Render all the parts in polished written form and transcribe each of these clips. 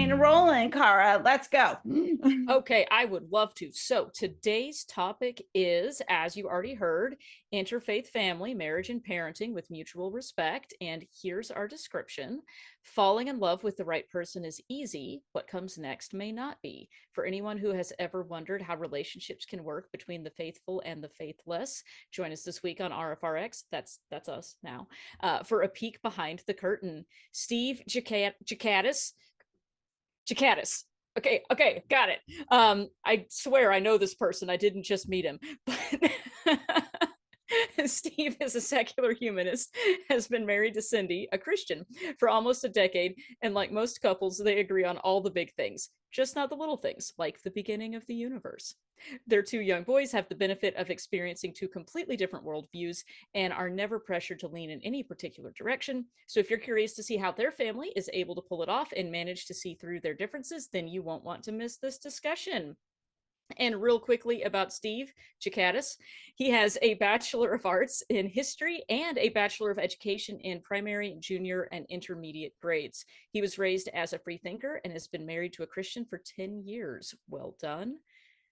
train rolling, Cara. Let's go. Okay, I would love to. So today's topic is, as you already heard, interfaith family, marriage, and parenting with mutual respect. And here's our description. Falling in love with the right person is easy. What comes next may not be. For anyone who has ever wondered how relationships can work between the faithful and the faithless, join us this week on RfRx. That's us now. For a peek behind the curtain, Steve Ghikadis. Okay, got it. I swear I know this person. I didn't just meet him. But Steve is a secular humanist, has been married to Cindy, a Christian, for almost a decade, and like most couples, they agree on all the big things, just not the little things, like the beginning of the universe. Their two young boys have the benefit of experiencing two completely different worldviews and are never pressured to lean in any particular direction. So if you're curious to see how their family is able to pull it off and manage to see through their differences, then you won't want to miss this discussion. And real quickly about Steve Ghikadis, he has a Bachelor of Arts in History and a Bachelor of Education in Primary, Junior, and Intermediate grades. He was raised as a free thinker and has been married to a Christian for 10 years. Well done.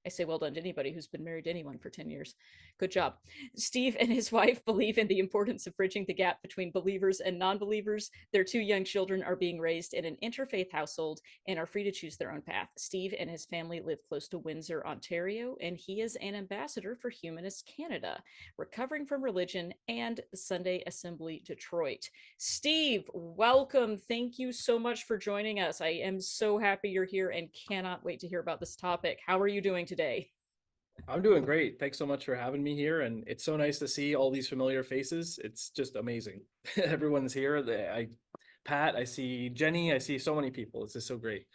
I say well done to anybody who's been married to anyone for 10 years. Good job. Steve and his wife believe in the importance of bridging the gap between believers and non-believers. Their two young children are being raised in an interfaith household and are free to choose their own path. Steve and his family live close to Windsor, Ontario, and he is an ambassador for Humanist Canada, recovering from religion, and the Sunday Assembly Detroit. Steve, welcome. Thank you so much for joining us. I am so happy you're here and cannot wait to hear about this topic. How are you doing today? I'm doing great. Thanks so much for having me here. And it's so nice to see all these familiar faces. It's just amazing. Everyone's here. Pat, I see Jenny, I see so many people. It's just so great.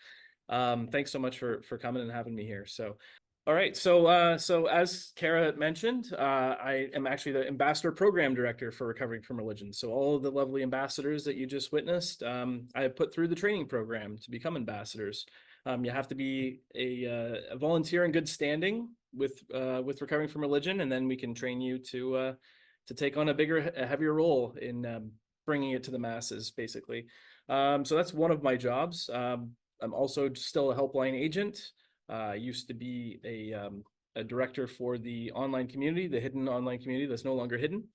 Thanks so much for coming and having me here. So, all right. So as Kara mentioned, I am actually the ambassador program director for Recovering from Religion. So all of the lovely ambassadors that you just witnessed, I have put through the training program to become ambassadors. You have to be a volunteer in good standing with Recovering from Religion, and then we can train you to take on a heavier role in bringing it to the masses, basically. So that's one of my jobs. I'm also still a helpline agent. I used to be a director for the online community, the hidden online community that's no longer hidden,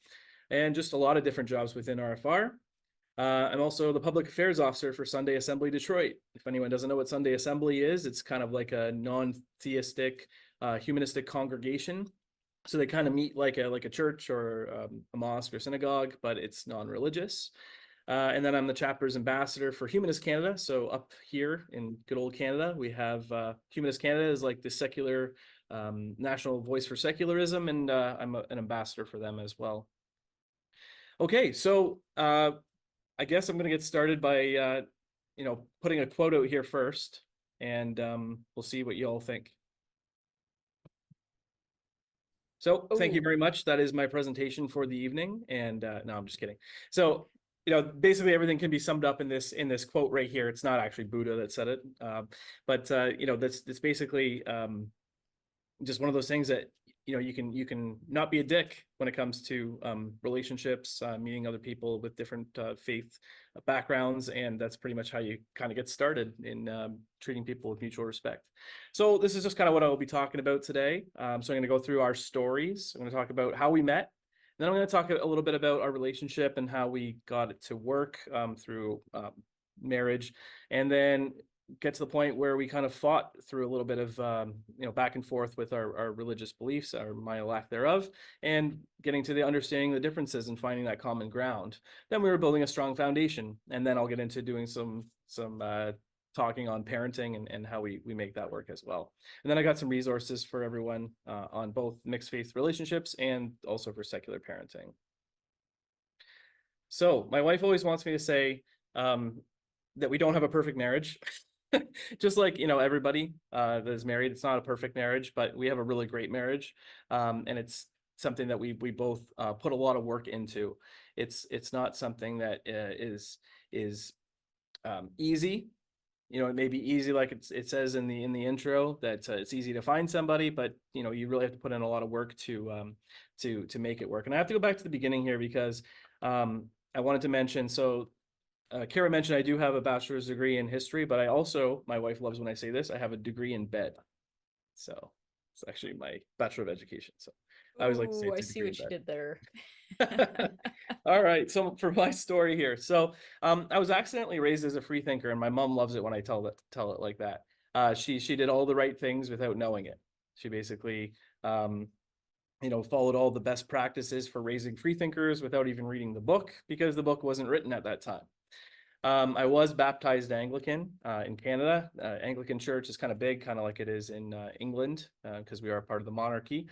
and just a lot of different jobs within RFR. I'm also the public affairs officer for Sunday Assembly Detroit. If anyone doesn't know what Sunday Assembly is, it's kind of like a non-theistic, humanistic congregation. So they kind of meet like a church or a mosque or synagogue, but it's non-religious. And then I'm the chapter's ambassador for Humanist Canada. So up here in good old Canada, we have Humanist Canada is like the secular national voice for secularism, and I'm an ambassador for them as well. Okay, so I guess I'm going to get started by, putting a quote out here first, and we'll see what you all think. So thank you very much. That is my presentation for the evening. And no, I'm just kidding. So, basically everything can be summed up in this quote right here. It's not actually Buddha that said it, but that's basically just one of those things that you can not be a dick when it comes to relationships, meeting other people with different faith backgrounds, and that's pretty much how you kind of get started in treating people with mutual respect. So this is just kind of what I will be talking about today. So I'm going to go through our stories. I'm going to talk about how we met. Then I'm going to talk a little bit about our relationship and how we got it to work through marriage, and then get to the point where we kind of fought through a little bit of back and forth with our religious beliefs, or my lack thereof, and getting to the understanding the differences and finding that common ground. Then we were building a strong foundation, and then I'll get into doing some talking on parenting and how we make that work as well. And then I got some resources for everyone on both mixed faith relationships and also for secular parenting. So my wife always wants me to say that we don't have a perfect marriage. Just like everybody that is married, it's not a perfect marriage, but we have a really great marriage, and it's something that we both put a lot of work into. It's not something that is easy. It may be easy, like it says in the intro, that it's easy to find somebody, but you really have to put in a lot of work to make it work. And I have to go back to the beginning here because I wanted to mention, so Kara mentioned I do have a bachelor's degree in history, but I also, my wife loves when I say this, I have a degree in bed. So it's actually my Bachelor of Education. So I always like to say Ooh, it's I a see degree in what you bed. did there. All right. So for my story here, so I was accidentally raised as a free thinker, and my mom loves it when I tell it like that. She did all the right things without knowing it. She basically followed all the best practices for raising free thinkers without even reading the book because the book wasn't written at that time. I was baptized Anglican in Canada. Anglican Church is kind of big, kind of like it is in England, because we are part of the monarchy.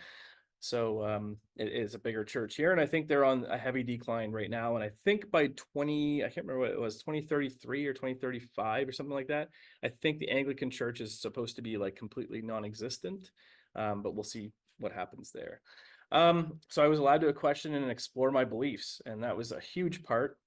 So it is a bigger church here, and I think they're on a heavy decline right now. And I think by I can't remember what it was, 2033 or 2035 or something like that. I think the Anglican Church is supposed to be like completely non-existent, but we'll see what happens there. So I was allowed to question and explore my beliefs, and that was a huge part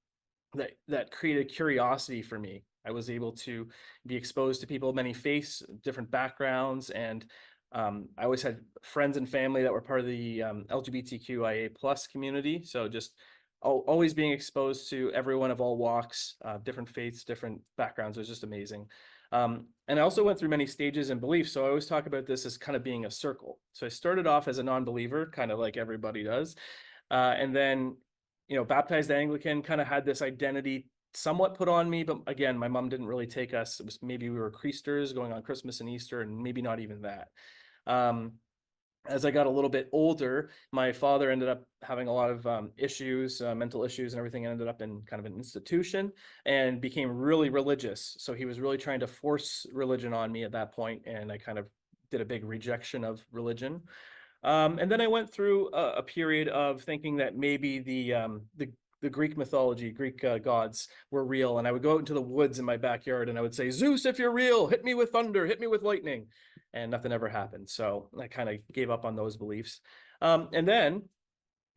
that created curiosity for me. I was able to be exposed to people of many faiths, different backgrounds, and I always had friends and family that were part of the LGBTQIA plus community. So just always being exposed to everyone of all walks, different faiths, different backgrounds was just amazing. And I also went through many stages and beliefs. So I always talk about this as kind of being a circle. So I started off as a non-believer, kind of like everybody does. And then, baptized Anglican, kind of had this identity somewhat put on me. But again, my mom didn't really take us. It was maybe we were Creasters going on Christmas and Easter, and maybe not even that. As I got a little bit older, my father ended up having a lot of issues, mental issues and everything, ended up in kind of an institution and became really religious. So he was really trying to force religion on me at that point, and I kind of did a big rejection of religion. And then I went through a period of thinking that maybe the Greek mythology, Greek gods were real. And I would go out into the woods in my backyard and I would say, Zeus, if you're real, hit me with thunder, hit me with lightning. And nothing ever happened. So I kind of gave up on those beliefs. And then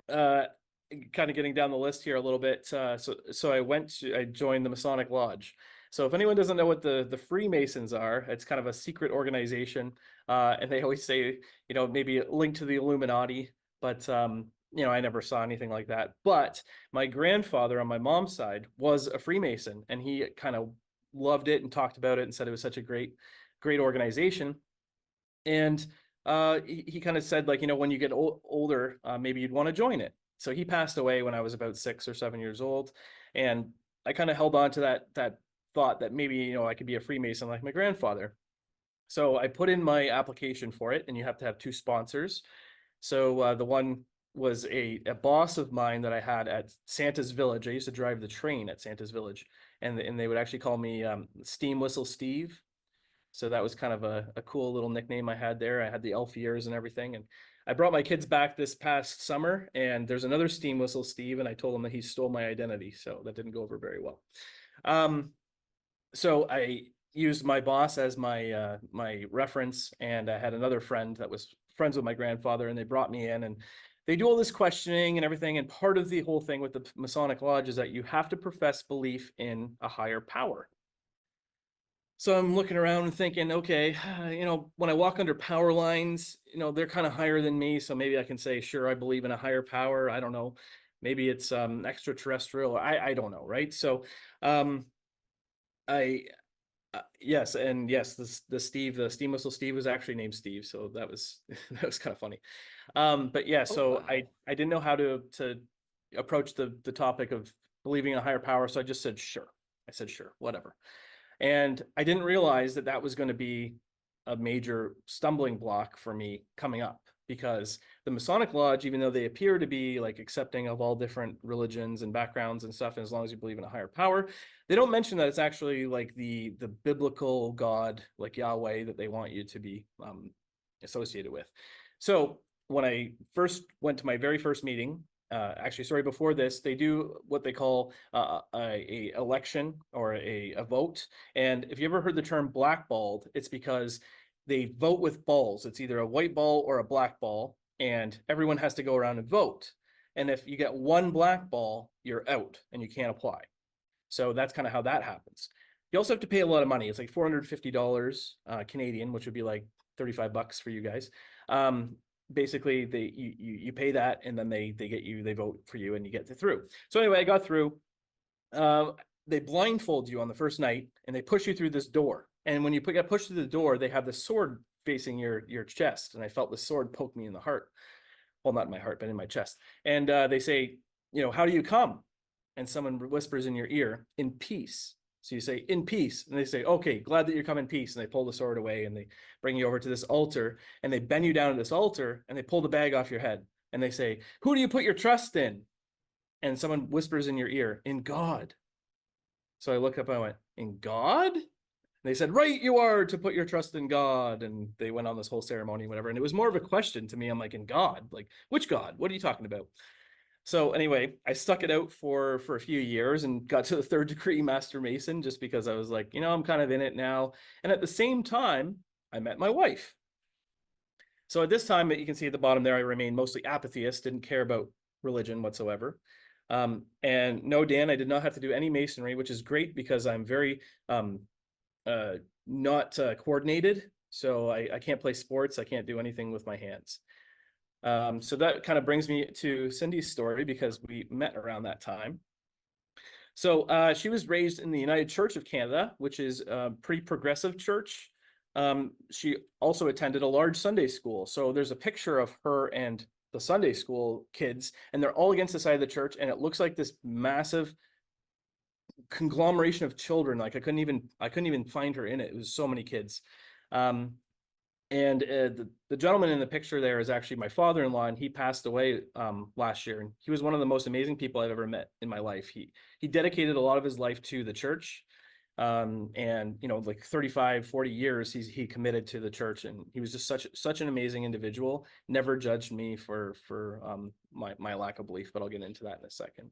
kind of getting down the list here a little bit. So I joined the Masonic Lodge. So if anyone doesn't know what the Freemasons are, it's kind of a secret organization. And they always say, maybe linked to the Illuminati, but I never saw anything like that. But my grandfather on my mom's side was a Freemason, and he kind of loved it and talked about it and said it was such a great organization. And he kind of said, like, when you get older, maybe you'd want to join it. So he passed away when I was about 6 or 7 years old, and I kind of held on to that thought that maybe I could be a Freemason like my grandfather. So I put in my application for it, and you have to have 2 sponsors. So the one was a boss of mine that I had at Santa's Village. I used to drive the train at Santa's Village, and they would actually call me Steam Whistle Steve. So that was kind of a cool little nickname I had there. I had the elf ears and everything. And I brought my kids back this past summer, and there's another Steam Whistle Steve, and I told him that he stole my identity. So that didn't go over very well. So I used my boss as my my reference, and I had another friend that was friends with my grandfather, and they brought me in, and they do all this questioning and everything. And part of the whole thing with the Masonic Lodge is that you have to profess belief in a higher power. So I'm looking around and thinking, okay, when I walk under power lines, they're kind of higher than me. So maybe I can say, sure, I believe in a higher power. I don't know. Maybe it's extraterrestrial. I don't know. Right. So I, yes. And yes, the Steam Whistle Steve was actually named Steve. So that was, that was kind of funny. But yeah, so wow. I didn't know how to approach the topic of believing in a higher power. So I just said, sure. I said, sure, whatever. And I didn't realize that that was going to be a major stumbling block for me coming up, because the Masonic Lodge, even though they appear to be like accepting of all different religions and backgrounds and stuff, and as long as you believe in a higher power, they don't mention that it's actually like the biblical God, like Yahweh, that they want you to be associated with. So when I first went to my very first meeting, actually, sorry, before this, they do what they call a election or a vote. And if you ever heard the term blackballed, it's because they vote with balls. It's either a white ball or a black ball, and everyone has to go around and vote. And if you get one black ball, you're out and you can't apply. So that's kind of how that happens. You also have to pay a lot of money. It's like $450 Canadian, which would be like 35 bucks for you guys. Basically you pay that, and then they vote for you and you get through. So anyway, I got through. they blindfold you on the first night and they push you through this door. And when you get pushed through the door, they have the sword facing your chest. And I felt the sword poke me in the heart. Well, not in my heart, but in my chest. And they say, how do you come? And someone whispers in your ear, in peace. So you say, in peace. And they say, okay, glad that you come in peace. And they pull the sword away and they bring you over to this altar and they bend you down to this altar and they pull the bag off your head. And they say, who do you put your trust in? And someone whispers in your ear, in God. So I look up and I went, in God? And they said, right, you are to put your trust in God. And they went on this whole ceremony, whatever. And it was more of a question to me. I'm like, in God? Like, which God? What are you talking about? So anyway, I stuck it out for a few years and got to the 3rd degree Master Mason just because I was like, I'm kind of in it now. And at the same time, I met my wife. So at this time that you can see at the bottom there, I remained mostly apatheist, didn't care about religion whatsoever. And no, Dan, I did not have to do any masonry, which is great because I'm very not coordinated. So I can't play sports. I can't do anything with my hands. So that kind of brings me to Cindy's story because we met around that time. So she was raised in the United Church of Canada, which is a pretty progressive church. She also attended a large Sunday school. So there's a picture of her and the Sunday school kids, and they're all against the side of the church, and it looks like this massive conglomeration of children. Like I couldn't even find her in it. It was so many kids. And the gentleman in the picture there is actually my father-in-law, and he passed away last year. And he was one of the most amazing people I've ever met in my life. He dedicated a lot of his life to the church. And like 35, 40 years he committed to the church, and he was just such an amazing individual. Never judged me for my lack of belief, but I'll get into that in a second.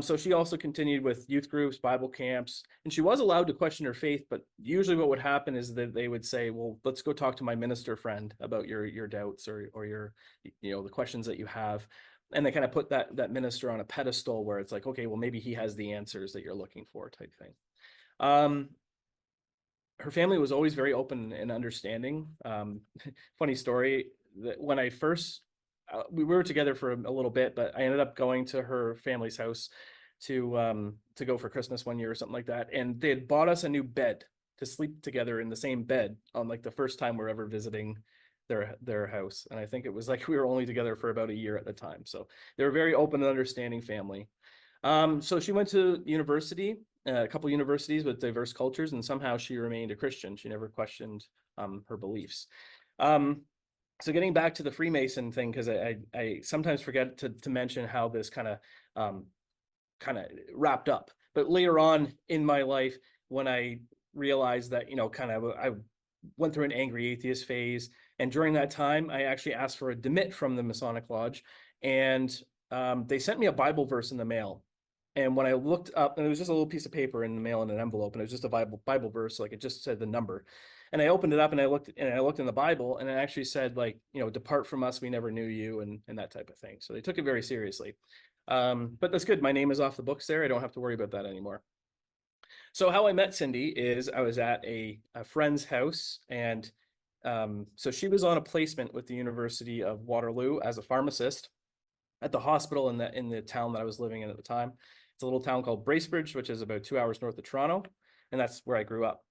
So she also continued with youth groups, Bible camps, and she was allowed to question her faith, but usually what would happen is that they would say, well, let's go talk to my minister friend about your doubts or your the questions that you have. And they kind of put that minister on a pedestal where it's like, okay, well, maybe he has the answers that you're looking for, type thing. Her family was always very open and understanding. Funny story, that when I first, we were together for a little bit, but I ended up going to her family's house to go for Christmas one year or something like that. And they had bought us a new bed to sleep together in the same bed on like the first time we're ever visiting their house. And I think it was like we were only together for about a year at the time. So they were a very open and understanding family. So she went to university, a couple universities with diverse cultures, and somehow she remained a Christian. She never questioned her beliefs. So getting back to the Freemason thing, because I sometimes forget to mention how this kind of wrapped up. But later on in my life, when I realized that, I went through an angry atheist phase, and during that time, I actually asked for a demit from the Masonic Lodge, and they sent me a Bible verse in the mail. And when I looked up, and it was just a little piece of paper in the mail in an envelope, and it was just a Bible verse, like it just said the number. And I opened it up and I looked in the Bible, and it actually said, like, depart from us, we never knew you, and that type of thing. So they took it very seriously. But that's good. My name is off the books there. I don't have to worry about that anymore. So how I met Cindy is I was at a friend's house, and so she was on a placement with the University of Waterloo as a pharmacist at the hospital in the town that I was living in at the time. It's a little town called Bracebridge, which is about 2 hours north of Toronto, and that's where I grew up.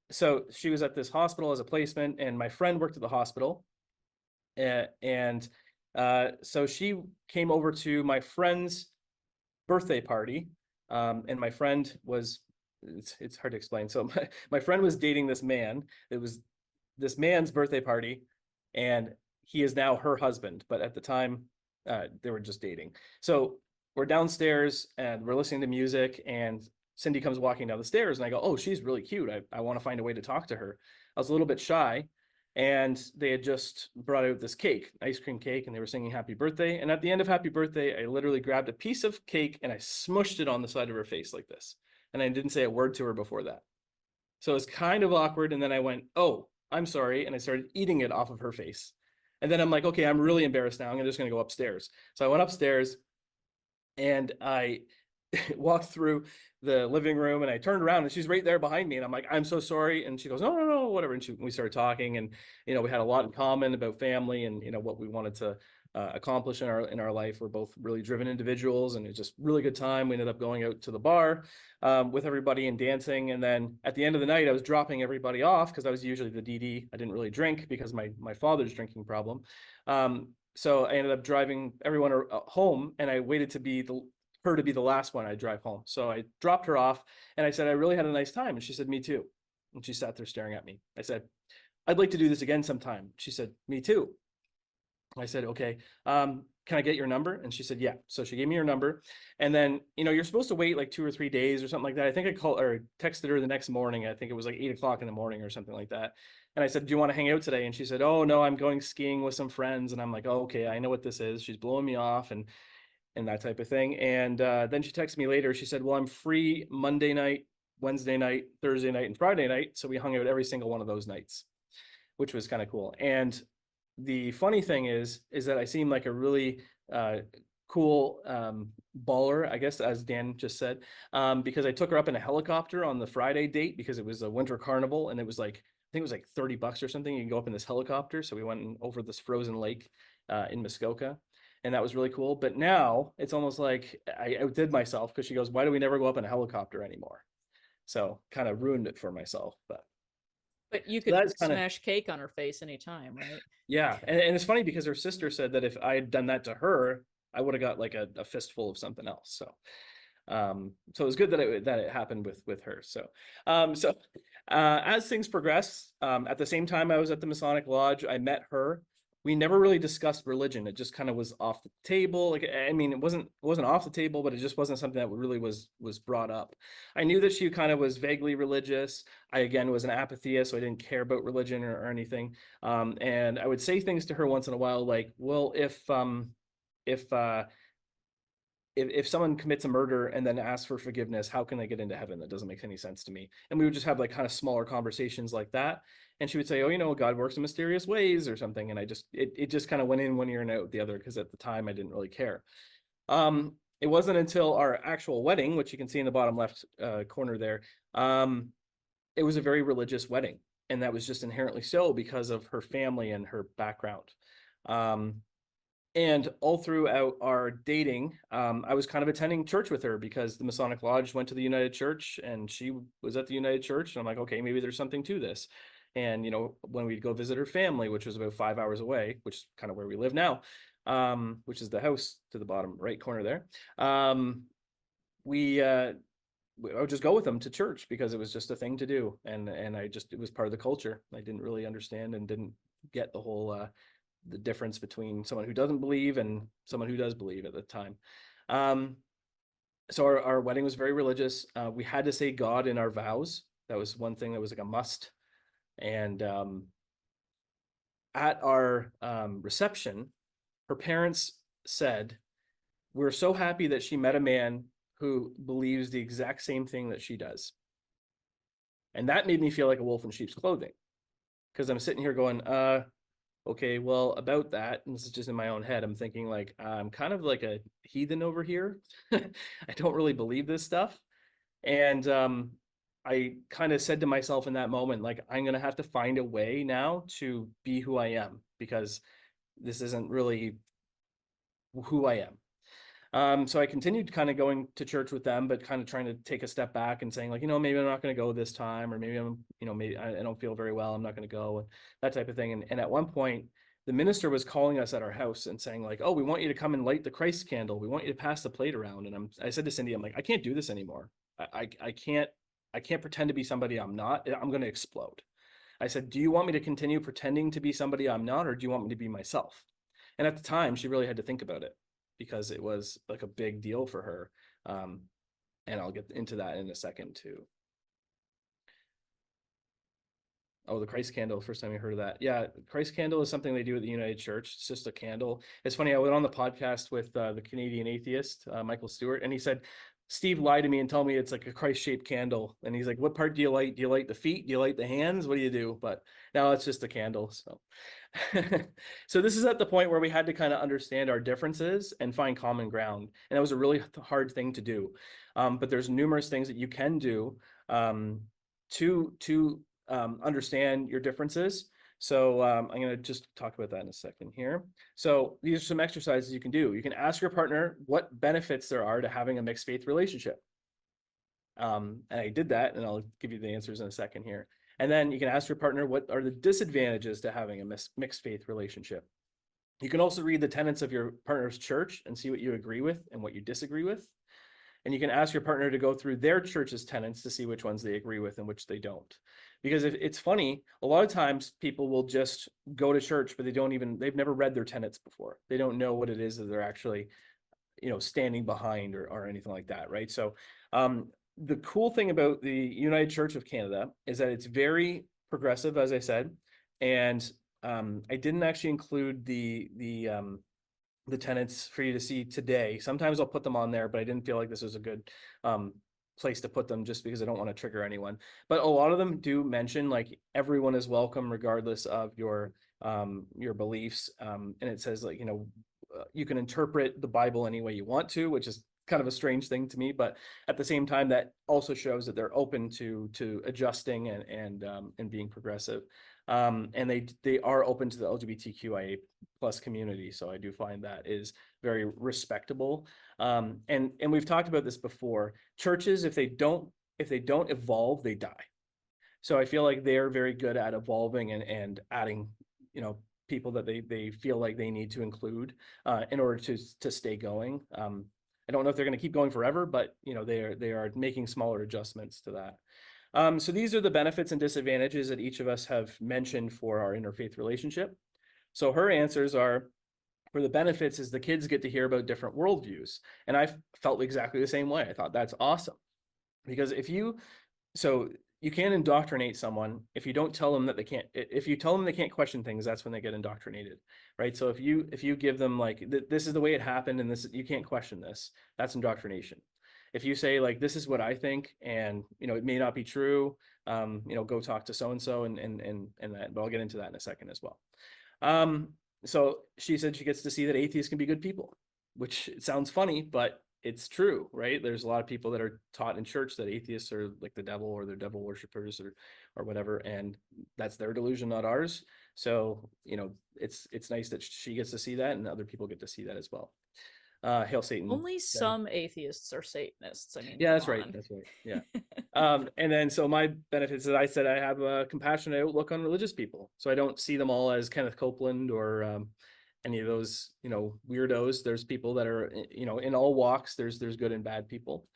So she was at this hospital as a placement, and my friend worked at the hospital. And so she came over to my friend's birthday party, and my friend was, it's hard to explain. So my friend was dating this man. It was this man's birthday party, and he is now her husband, but at the time they were just dating. So we're downstairs and we're listening to music, and Cindy comes walking down the stairs, and I go, oh, she's really cute. I want to find a way to talk to her. I was a little bit shy, and they had just brought out this cake, ice cream cake, and they were singing happy birthday. And at the end of happy birthday, I literally grabbed a piece of cake and I smushed it on the side of her face like this. And I didn't say a word to her before that. So it was kind of awkward. And then I went, oh, I'm sorry. And I started eating it off of her face. And then I'm like, okay, I'm really embarrassed now. I'm just going to go upstairs. So I went upstairs and I walked through the living room, and I turned around and she's right there behind me. And I'm like, I'm so sorry. And she goes, no, whatever. And we started talking, and, we had a lot in common about family and, what we wanted to accomplish in our life. We're both really driven individuals, and it's just really good time. We ended up going out to the bar with everybody and dancing. And then at the end of the night, I was dropping everybody off because I was usually the DD. I didn't really drink because my father's drinking problem. So I ended up driving everyone home, and I waited to be her to be the last one I drive home. So I dropped her off, and I said, I really had a nice time. And she said, me too. And she sat there staring at me. I said, I'd like to do this again sometime. She said, me too. I said, okay, can I get your number? And she said, yeah. So she gave me her number. And then, you're supposed to wait like 2 or 3 days or something like that. I think I called or texted her the next morning. I think it was like 8 o'clock in the morning or something like that. And I said, do you want to hang out today? And she said, oh, no, I'm going skiing with some friends. And I'm like, oh, okay, I know what this is. She's blowing me off and that type of thing. And then she texted me later. She said, well, I'm free Monday night, Wednesday night, Thursday night, and Friday night. So we hung out every single one of those nights, which was kind of cool. And the funny thing is that I seem like a really cool baller, I guess, as Dan just said, because I took her up in a helicopter on the Friday date because it was a winter carnival, and it was like, I think it was like $30 or something. You can go up in this helicopter. So we went over this frozen lake in Muskoka, and that was really cool. But now it's almost like I outdid myself because she goes, why do we never go up in a helicopter anymore? So kind of ruined it for myself. But you So could that's kinda, smash cake on her face anytime, right? yeah. And it's funny because her sister said that if I had done that to her, I would have got like a fistful of something else. So so it was good that it happened with her. So as things progress, at the same time I was at the Masonic Lodge, I met her. We never really discussed religion. It just kind of was off the table. Like, I mean, it wasn't off the table, but it just wasn't something that really was brought up. I knew that she kind of was vaguely religious. I, again, was an apatheist, so I didn't care about religion or anything. And I would say things to her once in a while, like, well, if someone commits a murder and then asks for forgiveness, how can they get into heaven? That doesn't make any sense to me. And we would just have like kind of smaller conversations like that. And she would say, oh, God works in mysterious ways or something. And it just kind of went in one ear and out the other, because at the time I didn't really care. It wasn't until our actual wedding, which you can see in the bottom left corner there. It was a very religious wedding. And that was just inherently so because of her family and her background. And all throughout our dating, I was kind of attending church with her because the Masonic Lodge went to the United Church and she was at the United Church. And I'm like, okay, maybe there's something to this. And, when we'd go visit her family, which was about 5 hours away, which is kind of where we live now, which is the house to the bottom right corner there, I would just go with them to church because it was just a thing to do. And it was part of the culture. I didn't really understand and didn't get the whole, the difference between someone who doesn't believe and someone who does believe at the time. So our wedding was very religious. We had to say God in our vows. That was one thing that was like a must. And at our reception, her parents said, we're so happy that she met a man who believes the exact same thing that she does. And that made me feel like a wolf in sheep's clothing, because I'm sitting here going, okay, well, about that, and this is just in my own head, I'm thinking like, I'm kind of like a heathen over here. I don't really believe this stuff. And I kind of said to myself in that moment, like, I'm going to have to find a way now to be who I am, because this isn't really who I am. So I continued kind of going to church with them, but kind of trying to take a step back and saying like, maybe I'm not going to go this time, or maybe I'm, maybe I don't feel very well, I'm not going to go, and that type of thing. And at one point, the minister was calling us at our house and saying like, oh, we want you to come and light the Christ candle. We want you to pass the plate around. And I said to Cindy, I'm like, I can't do this anymore. I can't pretend to be somebody I'm not. I'm going to explode. I said, do you want me to continue pretending to be somebody I'm not, or do you want me to be myself? And at the time, she really had to think about it, because it was like a big deal for her. And I'll get into that in a second too. Oh, the Christ candle, first time you heard of that. Yeah, Christ candle is something they do at the United Church. It's just a candle. It's funny, I went on the podcast with the Canadian atheist, Michael Stewart, and he said, Steve lied to me and told me it's like a Christ-shaped candle. And he's like, what part do you light? Do you light the feet? Do you light the hands? What do you do? But now it's just a candle. So so this is at the point where we had to kind of understand our differences and find common ground. And that was a really hard thing to do. But there's numerous things that you can do to understand your differences, So I'm going to just talk about that in a second here. So these are some exercises you can do. You can ask your partner what benefits there are to having a mixed faith relationship. And I did that, and I'll give you the answers in a second here. And then you can ask your partner, what are the disadvantages to having a mixed faith relationship? You can also read the tenets of your partner's church and see what you agree with and what you disagree with. And you can ask your partner to go through their church's tenets to see which ones they agree with and which they don't. Because if it's funny, a lot of times people will just go to church, but they've never read their tenets before. They don't know what it is that they're actually, standing behind or anything like that, right? So the cool thing about the United Church of Canada is that it's very progressive, as I said, and I didn't actually include the tenets for you to see today. Sometimes I'll put them on there, but I didn't feel like this was a good place to put them just because I don't want to trigger anyone. But a lot of them do mention like everyone is welcome regardless of your beliefs, and it says like you can interpret the Bible any way you want to, which is kind of a strange thing to me, but at the same time that also shows that they're open to adjusting and being progressive, and they are open to the LGBTQIA plus community. So I do find that is very respectable. And we've talked about this before. Churches, if they don't evolve, they die. So I feel like they're very good at evolving and adding, people that they feel like they need to include in order to stay going. I don't know if they're going to keep going forever, but they are making smaller adjustments to that. So these are the benefits and disadvantages that each of us have mentioned for our interfaith relationship. So her answers are, for the benefits is the kids get to hear about different worldviews. And I felt exactly the same way. I thought that's awesome. Because so you can't indoctrinate someone if you don't tell them that if you tell them they can't question things, that's when they get indoctrinated, right? So if you give them like, this is the way it happened and you can't question this, that's indoctrination. If you say like, this is what I think, and it may not be true, go talk to so-and-so and that, but I'll get into that in a second as well. So she said she gets to see that atheists can be good people, which sounds funny, but it's true, right? There's a lot of people that are taught in church that atheists are like the devil or they're devil worshippers or whatever, and that's their delusion, not ours. So it's nice that she gets to see that and other people get to see that as well. Hail Satan. Only some atheists are Satanists. I mean, Yeah, that's come right. on. That's right. Yeah. And then so my benefits is I said I have a compassionate outlook on religious people. So I don't see them all as Kenneth Copeland or any of those, weirdos. There's people that are, in all walks, there's good and bad people.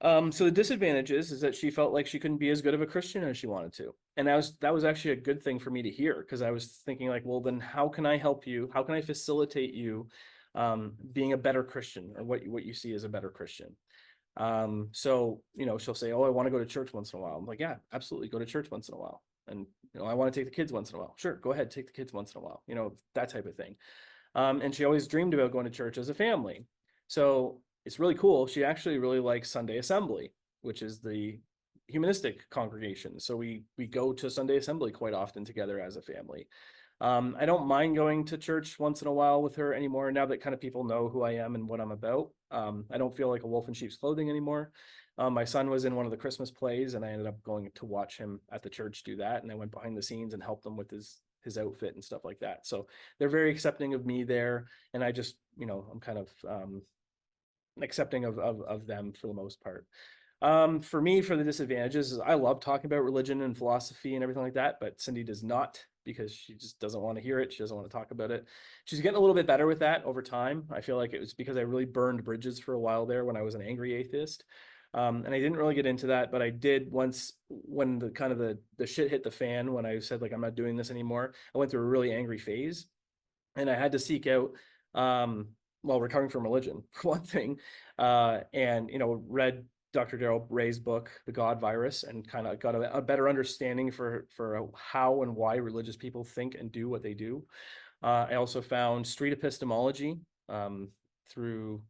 So the disadvantages is that she felt like she couldn't be as good of a Christian as she wanted to. And that was actually a good thing for me to hear, because I was thinking like, well, then how can I help you? How can I facilitate you being a better Christian, or what you see as a better Christian? So, she'll say, oh, I want to go to church once in a while. I'm like, yeah, absolutely. Go to church once in a while. And, I want to take the kids once in a while. Sure. Go ahead. Take the kids once in a while, that type of thing. And she always dreamed about going to church as a family. So it's really cool. She actually really likes Sunday Assembly, which is the humanistic congregation. So we go to Sunday Assembly quite often together as a family. I don't mind going to church once in a while with her anymore, now that kind of people know who I am and what I'm about. I don't feel like a wolf in sheep's clothing anymore. My son was in one of the Christmas plays, and I ended up going to watch him at the church do that. And I went behind the scenes and helped him with his outfit and stuff like that. So they're very accepting of me there. And I just, I'm kind of accepting of them for the most part. For me, for the disadvantages is I love talking about religion and philosophy and everything like that, but Cindy does not, because she just doesn't want to hear it. She doesn't want to talk about it. She's getting a little bit better with that over time. I feel like it was because I really burned bridges for a while there when I was an angry atheist. And I didn't really get into that, but I did once when the kind of the shit hit the fan, when I said like, I'm not doing this anymore. I went through a really angry phase, and I had to seek out, well, recovering from religion for one thing, and read Dr. Daryl Ray's book, The God Virus, and kind of got a better understanding for how and why religious people think and do what they do. I also found street epistemology through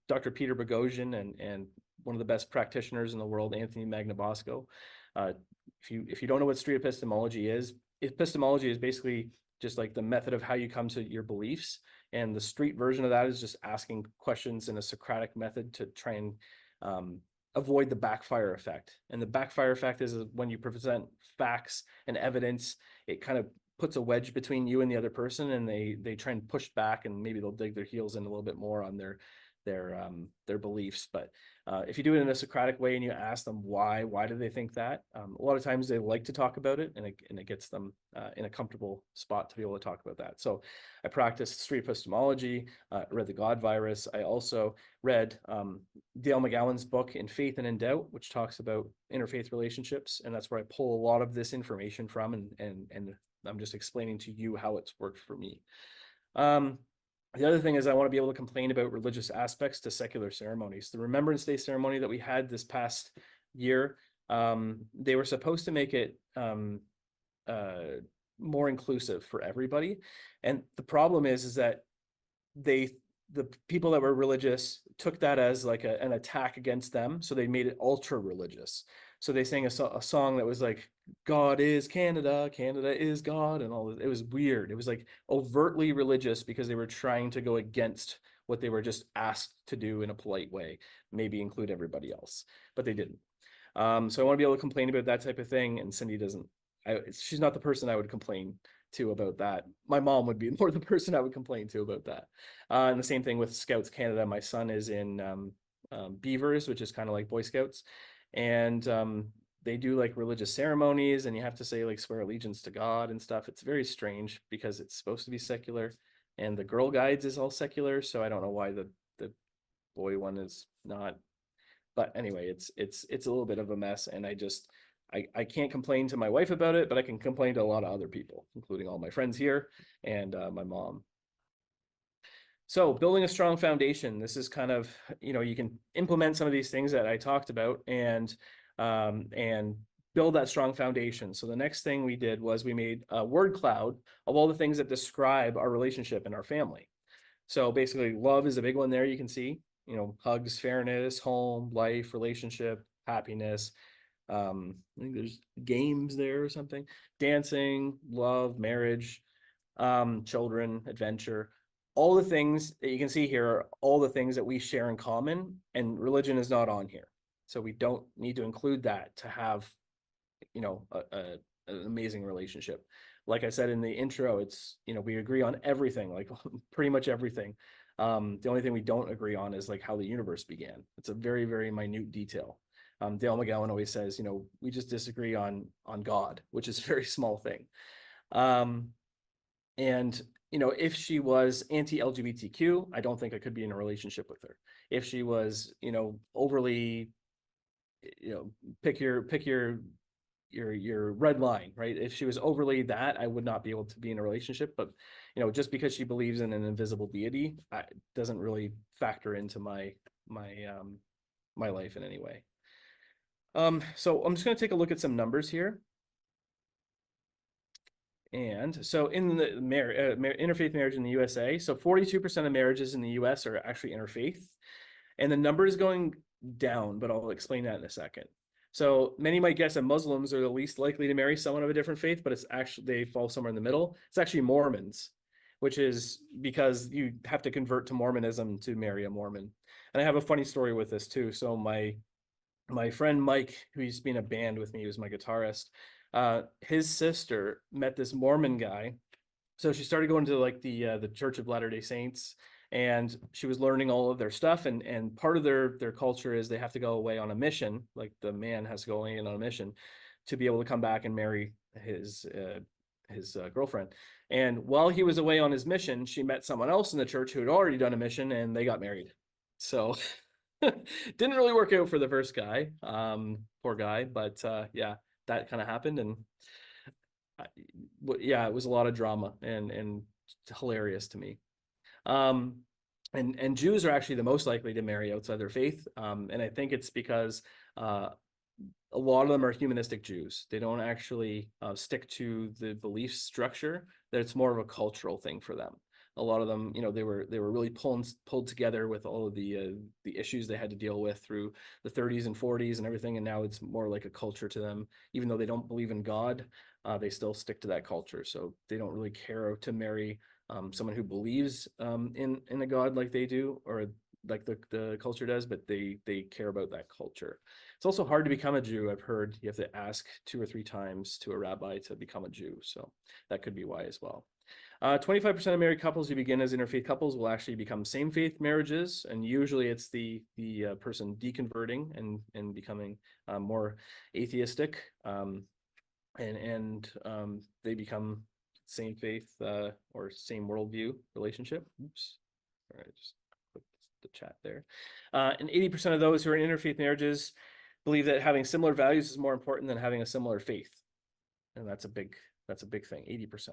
Dr. Peter Boghossian and one of the best practitioners in the world, Anthony Magnabosco. If you don't know what street epistemology is basically just like the method of how you come to your beliefs. And the street version of that is just asking questions in a Socratic method to try and avoid the backfire effect. And the backfire effect is when you present facts and evidence, it kind of puts a wedge between you and the other person, and they try and push back, and maybe they'll dig their heels in a little bit more on their beliefs. But if you do it in a Socratic way and you ask them why do they think that, a lot of times they like to talk about it, and it gets them in a comfortable spot to be able to talk about that. So I practiced street epistemology, read the God Virus. I also read Dale McGowan's book In Faith and in Doubt, which talks about interfaith relationships, and that's where I pull a lot of this information from, and I'm just explaining to you how it's worked for me. The other thing is I want to be able to complain about religious aspects to secular ceremonies. The Remembrance Day ceremony that we had this past year, they were supposed to make it more inclusive for everybody. And the problem is that the people that were religious took that as like an attack against them. So they made it ultra religious. So they sang a song that was like, God is Canada, Canada is God, and all this. It was weird. It was like overtly religious because they were trying to go against what they were just asked to do in a polite way, maybe include everybody else, but they didn't. So I want to be able to complain about that type of thing, and Cindy doesn't. She's not the person I would complain to about that. My mom would be more the person I would complain to about that. And the same thing with Scouts Canada. My son is in Beavers, which is kind of like Boy Scouts, and they do like religious ceremonies, and you have to say like swear allegiance to God and stuff. It's very strange because it's supposed to be secular, and the Girl Guides is all secular. So I don't know why the boy one is not. But anyway, it's a little bit of a mess, and I can't complain to my wife about it, but I can complain to a lot of other people, including all my friends here and my mom. So building a strong foundation, this is kind of, you can implement some of these things that I talked about and build that strong foundation. So the next thing we did was we made a word cloud of all the things that describe our relationship and our family. So basically love is a big one there. You can see, hugs, fairness, home, life, relationship, happiness. I think there's games there or something, dancing, love, marriage, children, adventure. All the things that you can see here are all the things that we share in common, and religion is not on here. So we don't need to include that to have, an amazing relationship. Like I said in the intro, it's, we agree on everything, like pretty much everything. The only thing we don't agree on is like how the universe began. It's a very, very minute detail. Dale McGowan always says, we just disagree on God, which is a very small thing. And if she was anti-LGBTQ, I don't think I could be in a relationship with her. If she was, overly, pick your red line, right? If she was overly that, I would not be able to be in a relationship. But just because she believes in an invisible deity, doesn't really factor into my life in any way. So I'm just going to take a look at some numbers here. And so in the interfaith marriage in the USA, so 42% of marriages in the US are actually interfaith, and the number is going down, but I'll explain that in a second. So many might guess that Muslims are the least likely to marry someone of a different faith, but it's actually, they fall somewhere in the middle. It's actually Mormons, which is because you have to convert to Mormonism to marry a Mormon. And I have a funny story with this too. So my friend Mike, who used to be in a band with me, he was my guitarist, his sister met this Mormon guy. So she started going to like the Church of Latter-day Saints, and she was learning all of their stuff. And part of their culture is they have to go away on a mission. Like the man has to go away on a mission to be able to come back and marry his girlfriend. And while he was away on his mission, she met someone else in the church who had already done a mission, and they got married. So didn't really work out for the first guy, poor guy, but yeah, that kind of happened. And yeah, it was a lot of drama and hilarious to me. And Jews are actually the most likely to marry outside their faith. And I think it's because a lot of them are humanistic Jews. They don't actually stick to the belief structure. That it's more of a cultural thing for them. A lot of them, they were really pulled together with all of the issues they had to deal with through the 30s and 40s and everything, and now it's more like a culture to them. Even though they don't believe in God, they still stick to that culture. So they don't really care to marry someone who believes in a God like they do, or like the culture does, but they care about that culture. It's also hard to become a Jew. I've heard you have to ask 2 or 3 times to a rabbi to become a Jew. So that could be why as well. 25% of married couples who begin as interfaith couples will actually become same-faith marriages, and usually it's the person deconverting and becoming more atheistic, and they become same faith or same worldview relationship. Oops, all right, just put the chat there. And 80% of those who are in interfaith marriages believe that having similar values is more important than having a similar faith, and that's a big thing. 80%.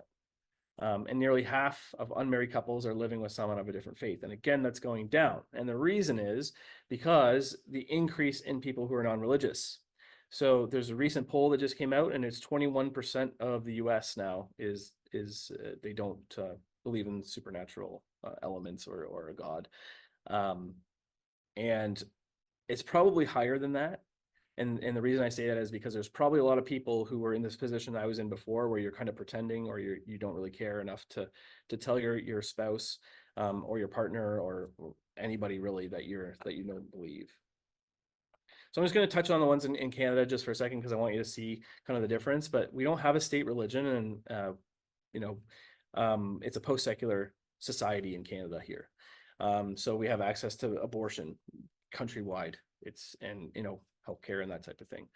And nearly half of unmarried couples are living with someone of a different faith. And again, that's going down. And the reason is because the increase in people who are non-religious. So there's a recent poll that just came out, and it's 21% of the US now is they don't believe in supernatural elements or a God. And it's probably higher than that. And the reason I say that is because there's probably a lot of people who were in this position I was in before, where you're kind of pretending, or you don't really care enough to tell your spouse or your partner or anybody really that you don't believe. So I'm just going to touch on the ones in Canada just for a second, because I want you to see kind of the difference. But we don't have a state religion, and it's a post-secular society in Canada here. So we have access to abortion countrywide. And healthcare and that type of thing.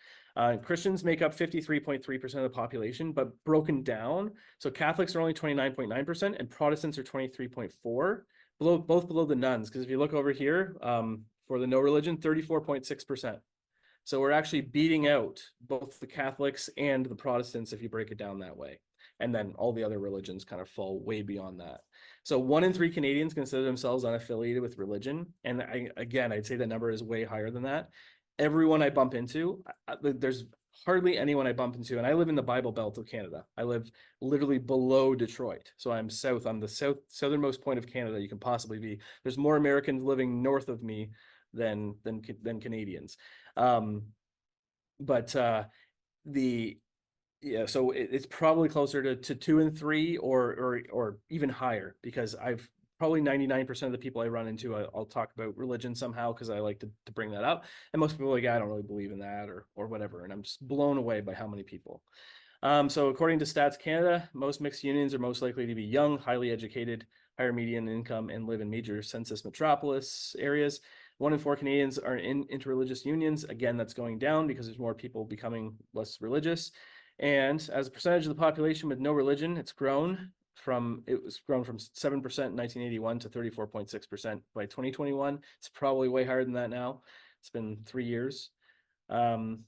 Christians make up 53.3% of the population, but broken down. So Catholics are only 29.9% and Protestants are 23.4%, both below the nuns. Because if you look over here, for the no religion, 34.6%. So we're actually beating out both the Catholics and the Protestants if you break it down that way. And then all the other religions kind of fall way beyond that. So 1 in 3 Canadians consider themselves unaffiliated with religion. And I'd say the number is way higher than that. Everyone I bump into, there's hardly anyone I bump into, and I live in the Bible Belt of Canada. I live literally below Detroit, so I'm the southernmost point of Canada you can possibly be. There's more Americans living north of me than Canadians, so it's probably closer to 2 and 3 or even higher, because I've probably 99% of the people I run into, I'll talk about religion somehow, because I like to bring that up. And most people are like, I don't really believe in that or whatever. And I'm just blown away by how many people. So according to Stats Canada, most mixed unions are most likely to be young, highly educated, higher median income, and live in major census metropolis areas. 1 in 4 Canadians are in interreligious unions. Again, that's going down because there's more people becoming less religious. And as a percentage of the population with no religion, it was grown from 7% in 1981 to 34.6% by 2021. It's probably way higher than that now. It's been 3 years. Yeah, I'm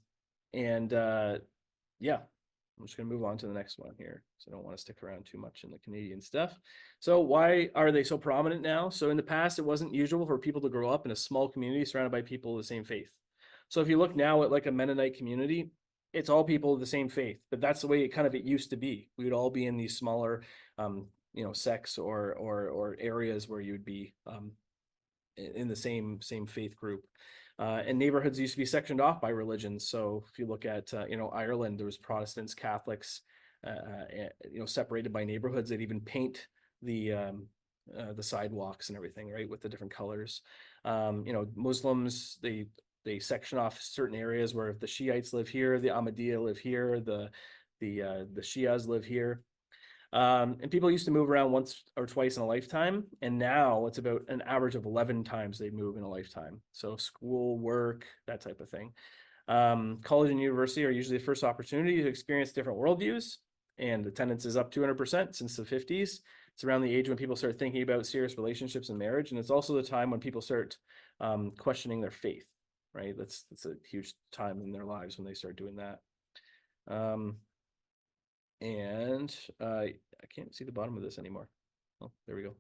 just going to move on to the next one here, so I don't want to stick around too much in the Canadian stuff. So why are they so prominent now? So in the past, it wasn't usual for people to grow up in a small community surrounded by people of the same faith. So if you look now at like a Mennonite community, it's all people of the same faith, but that's the way it used to be. We would all be in these smaller, sects or areas where you'd be in the same faith group. And neighborhoods used to be sectioned off by religions. So if you look at, Ireland, there was Protestants, Catholics, separated by neighborhoods. They'd even paint the sidewalks and everything, right, with the different colors. Muslims, they section off certain areas where if the Shiites live here, the Ahmadiyya live here, the Shias live here. And people used to move around once or twice in a lifetime, and now it's about an average of 11 times they move in a lifetime. So school, work, that type of thing. College and university are usually the first opportunity to experience different worldviews, and attendance is up 200% since the 50s. It's around the age when people start thinking about serious relationships and marriage, and it's also the time when people start questioning their faith, right? That's a huge time in their lives when they start doing that. I can't see the bottom of this anymore. Oh, there we go.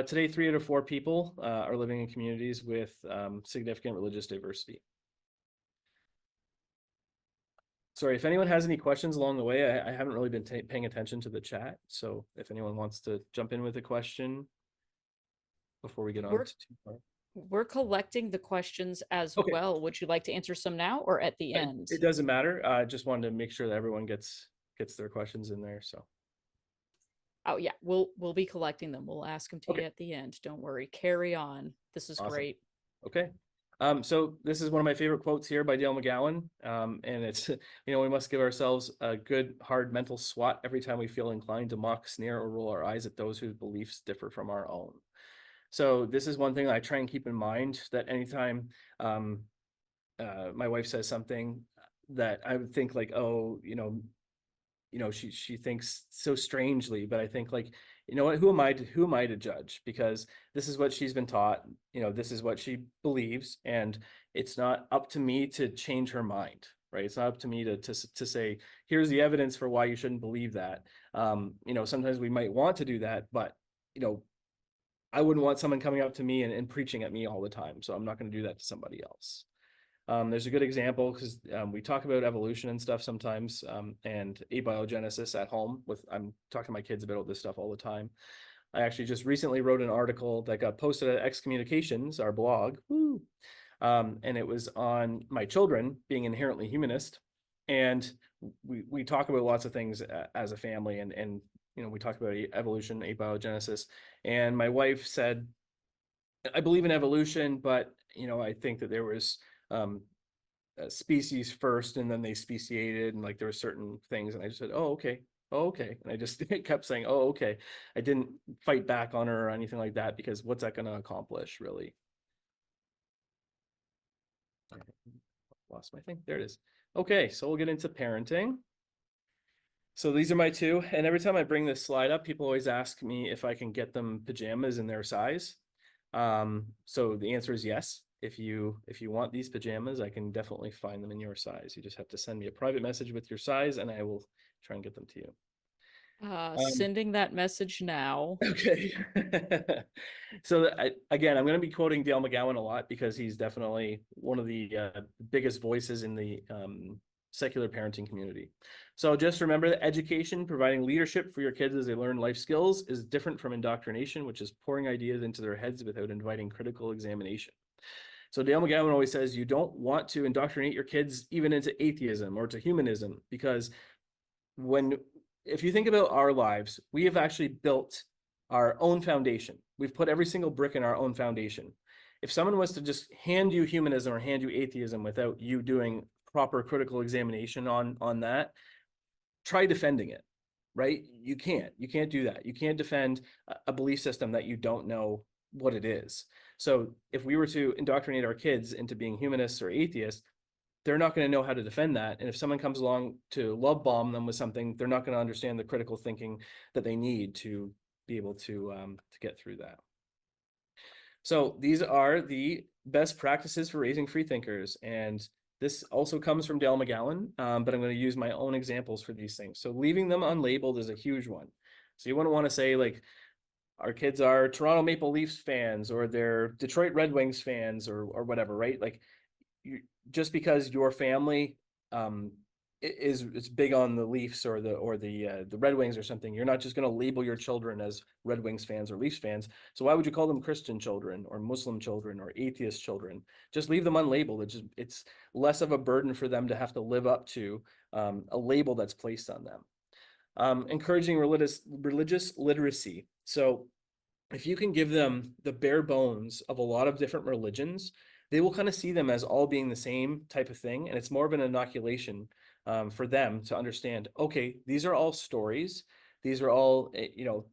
Today, 3 out of 4 people are living in communities with significant religious diversity. Sorry, if anyone has any questions along the way, I haven't really been paying attention to the chat. So if anyone wants to jump in with a question before we get on to too far. We're collecting the questions as Okay. well. Would you like to answer some now or at the end? It doesn't matter. I just wanted to make sure that everyone gets their questions in there. So Oh yeah, we'll be collecting them. We'll ask them to Okay. you at the end. Don't worry. Carry on. This is Awesome. great. Okay. So this is one of my favorite quotes here by Dale McGowan. And it's, we must give ourselves a good, hard mental swat every time we feel inclined to mock, sneer, or roll our eyes at those whose beliefs differ from our own. So this is one thing I try and keep in mind, that anytime my wife says something that I would think like, oh, she thinks so strangely, but I think like, you know what, who am I to judge? Because this is what she's been taught, this is what she believes, and it's not up to me to change her mind, right? It's not up to me to say, here's the evidence for why you shouldn't believe that. Sometimes we might want to do that, but I wouldn't want someone coming up to me and preaching at me all the time. So I'm not going to do that to somebody else. There's a good example because we talk about evolution and stuff sometimes, and abiogenesis at home. I'm talking to my kids about this stuff all the time. I actually just recently wrote an article that got posted at Excommunications, our blog, and it was on my children being inherently humanist. And we talk about lots of things as a family, and we talk about evolution, abiogenesis. And my wife said, I believe in evolution, but I think that there was species first and then they speciated, and like there were certain things, and I just said, oh okay, and I just kept saying, oh okay. I didn't fight back on her or anything like that, because what's that going to accomplish, really? I lost my thing. There it is. Okay, so we'll get into parenting. So these are my two, and every time I bring this slide up, people always ask me if I can get them pajamas in their size. So the answer is yes. If you want these pajamas, I can definitely find them in your size. You just have to send me a private message with your size, and I will try and get them to you. Sending that message now. Okay. So again, I'm going to be quoting Dale McGowan a lot because he's definitely one of the biggest voices in the secular parenting community. So just remember that education, providing leadership for your kids as they learn life skills, is different from indoctrination, which is pouring ideas into their heads without inviting critical examination. So Dale McGowan always says you don't want to indoctrinate your kids even into atheism or to humanism, because if you think about our lives, we have actually built our own foundation. We've put every single brick in our own foundation. If someone was to just hand you humanism or hand you atheism without you doing proper critical examination on that, try defending it, right? You can't do that. You can't defend a belief system that you don't know what it is. So if we were to indoctrinate our kids into being humanists or atheists, they're not going to know how to defend that. And if someone comes along to love bomb them with something, they're not going to understand the critical thinking that they need to be able to get through that. So these are the best practices for raising free thinkers. And this also comes from Dale McGowan, but I'm going to use my own examples for these things. So leaving them unlabeled is a huge one. So you wouldn't want to say like, our kids are Toronto Maple Leafs fans, or they're Detroit Red Wings fans, or whatever, right? Like, just because your family is big on the Leafs or the Red Wings or something, you're not just going to label your children as Red Wings fans or Leafs fans. So why would you call them Christian children or Muslim children or atheist children? Just leave them unlabeled. It's less of a burden for them to have to live up to a label that's placed on them. Encouraging religious literacy. So if you can give them the bare bones of a lot of different religions, they will kind of see them as all being the same type of thing. And it's more of an inoculation for them to understand, okay, these are all stories. These are all,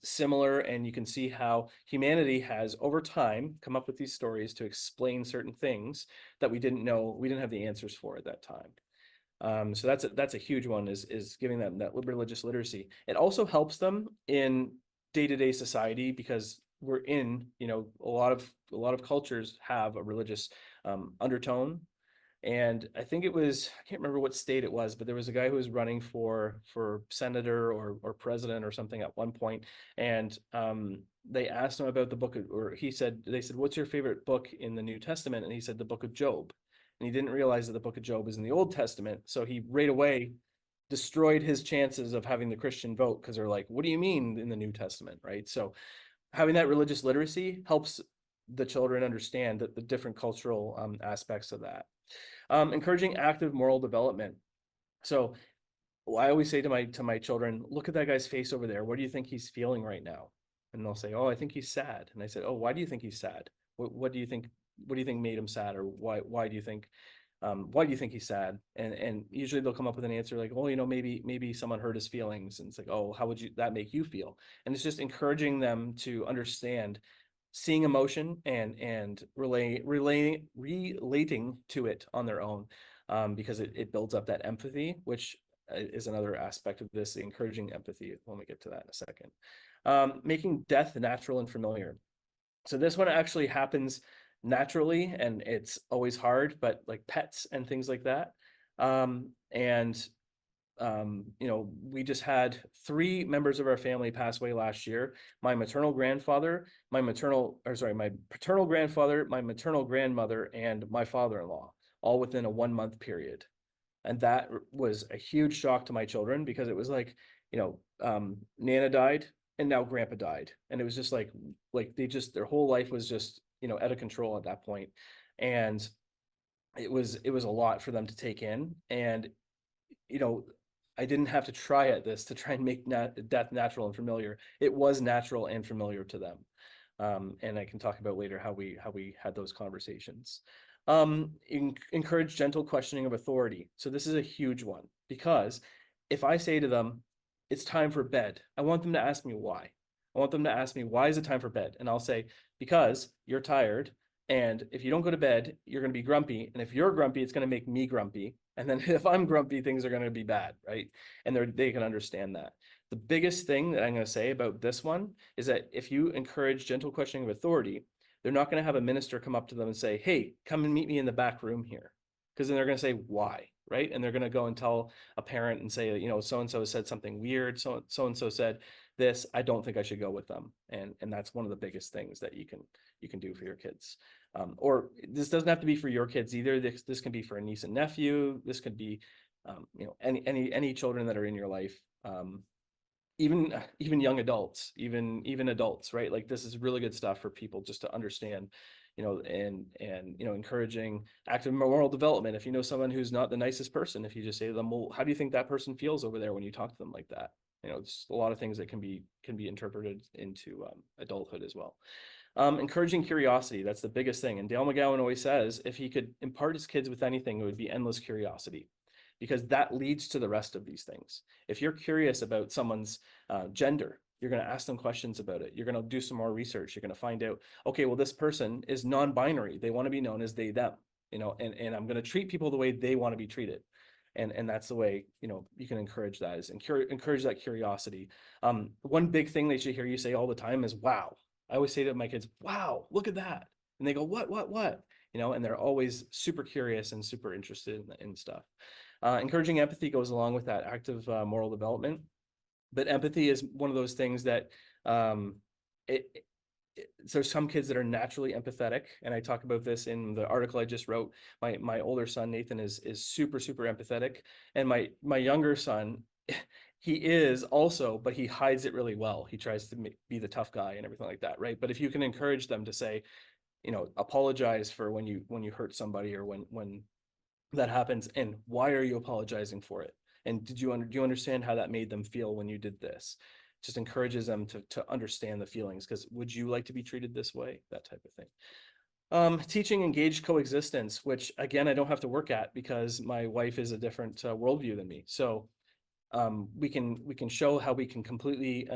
similar. And you can see how humanity has over time come up with these stories to explain certain things that we didn't know, we didn't have the answers for at that time. So that's a huge one, is giving them that religious literacy. It also helps them in day-to-day society, because we're in, a lot of cultures have a religious undertone. And I think it was, I can't remember what state it was, but there was a guy who was running for senator or president or something at one point, and they asked him about the book, they said, what's your favorite book in the New Testament? And he said the book of Job. And he didn't realize that the book of Job is in the Old Testament. So he right away destroyed his chances of having the Christian vote, because they're like, what do you mean in the New Testament, right? So having that religious literacy helps the children understand that the different cultural aspects of that. Encouraging active moral development. So I always say to my children, look at that guy's face over there. What do you think he's feeling right now? And they'll say, oh, I think he's sad. And I said, oh, why do you think he's sad? What do you think? What do you think made him sad, or why do you think he's sad? And usually they'll come up with an answer like, oh, maybe someone hurt his feelings. And it's like, oh, how would that make you feel? And it's just encouraging them to understand seeing emotion and relating to it on their own, because it builds up that empathy, which is another aspect of this, encouraging empathy, when we get to that in a second. Making death natural and familiar. So this one actually happens naturally, and it's always hard, but like pets and things like that. We just had 3 members of our family pass away last year. My paternal grandfather, my maternal grandfather, my maternal grandmother, and my father-in-law, all within a 1-month period. And that was a huge shock to my children, because it was like, Nana died and now grandpa died. And it was just like their whole life was just, out of control at that point. And it was a lot for them to take in. And, I didn't have to try at this to try and make death natural and familiar. It was natural and familiar to them. And I can talk about later how we had those conversations. Encourage gentle questioning of authority. So this is a huge one, because if I say to them, it's time for bed, I want them to ask me why. I want them to ask me, why is it time for bed? And I'll say, because you're tired. And if you don't go to bed, you're going to be grumpy. And if you're grumpy, it's going to make me grumpy. And then if I'm grumpy, things are going to be bad, right? And they can understand that. The biggest thing that I'm going to say about this one is that if you encourage gentle questioning of authority, they're not going to have a minister come up to them and say, hey, come and meet me in the back room here. Because then they're going to say, why? Right? And they're going to go and tell a parent and say, so-and-so said something weird. So-and-so said this, I don't think I should go with them. And that's one of the biggest things that you can do for your kids. Or this doesn't have to be for your kids either. This can be for a niece and nephew. This could be, any children that are in your life. Even young adults, even adults, right? Like, this is really good stuff for people just to understand, and encouraging active moral development. If you know someone who's not the nicest person, if you just say to them, well, how do you think that person feels over there when you talk to them like that? It's a lot of things that can be interpreted into adulthood as well. Encouraging curiosity, that's the biggest thing. And Dale McGowan always says, if he could impart his kids with anything, it would be endless curiosity, because that leads to the rest of these things. If you're curious about someone's gender, you're going to ask them questions about it. You're going to do some more research. You're going to find out, okay, well, this person is non-binary. They want to be known as they, them, and I'm going to treat people the way they want to be treated. And that's the way, you can encourage that, is encourage that curiosity. One big thing they should hear you say all the time is, wow. I always say to my kids, wow, look at that. And they go, what? And they're always super curious and super interested in stuff. Encouraging empathy goes along with that active moral development. But empathy is one of those things that there's some kids that are naturally empathetic. And I talk about this in the article I just wrote. My older son, Nathan, is super, super empathetic. And my younger son, he is also, but he hides it really well. He tries to be the tough guy and everything like that, right? But if you can encourage them to say, apologize for when you hurt somebody, or when that happens, and why are you apologizing for it? And do you understand how that made them feel when you did this? Just encourages them to understand the feelings, because would you like to be treated this way? That type of thing. Teaching engaged coexistence, which again, I don't have to work at, because my wife is a different worldview than me. So we can show how we can completely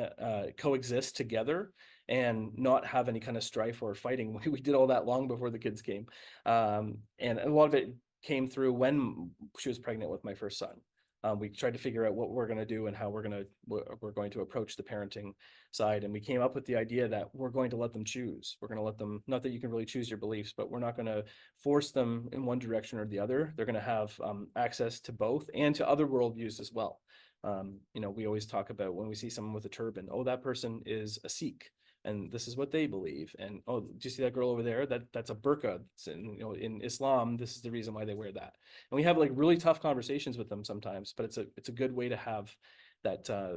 coexist together and not have any kind of strife or fighting. We did all that long before the kids came. And a lot of it came through when she was pregnant with my first son. We tried to figure out what we're going to do and how we're going to approach the parenting side. And we came up with the idea that we're going to let them choose. We're going to let them, not that you can really choose your beliefs, but we're not going to force them in one direction or the other. They're going to have access to both and to other worldviews as well. We always talk about when we see someone with a turban, oh, that person is a Sikh, and this is what they believe. And oh, do you see that girl over there? That's a burqa. In Islam, this is the reason why they wear that. And we have like really tough conversations with them sometimes, but it's a good way to have that I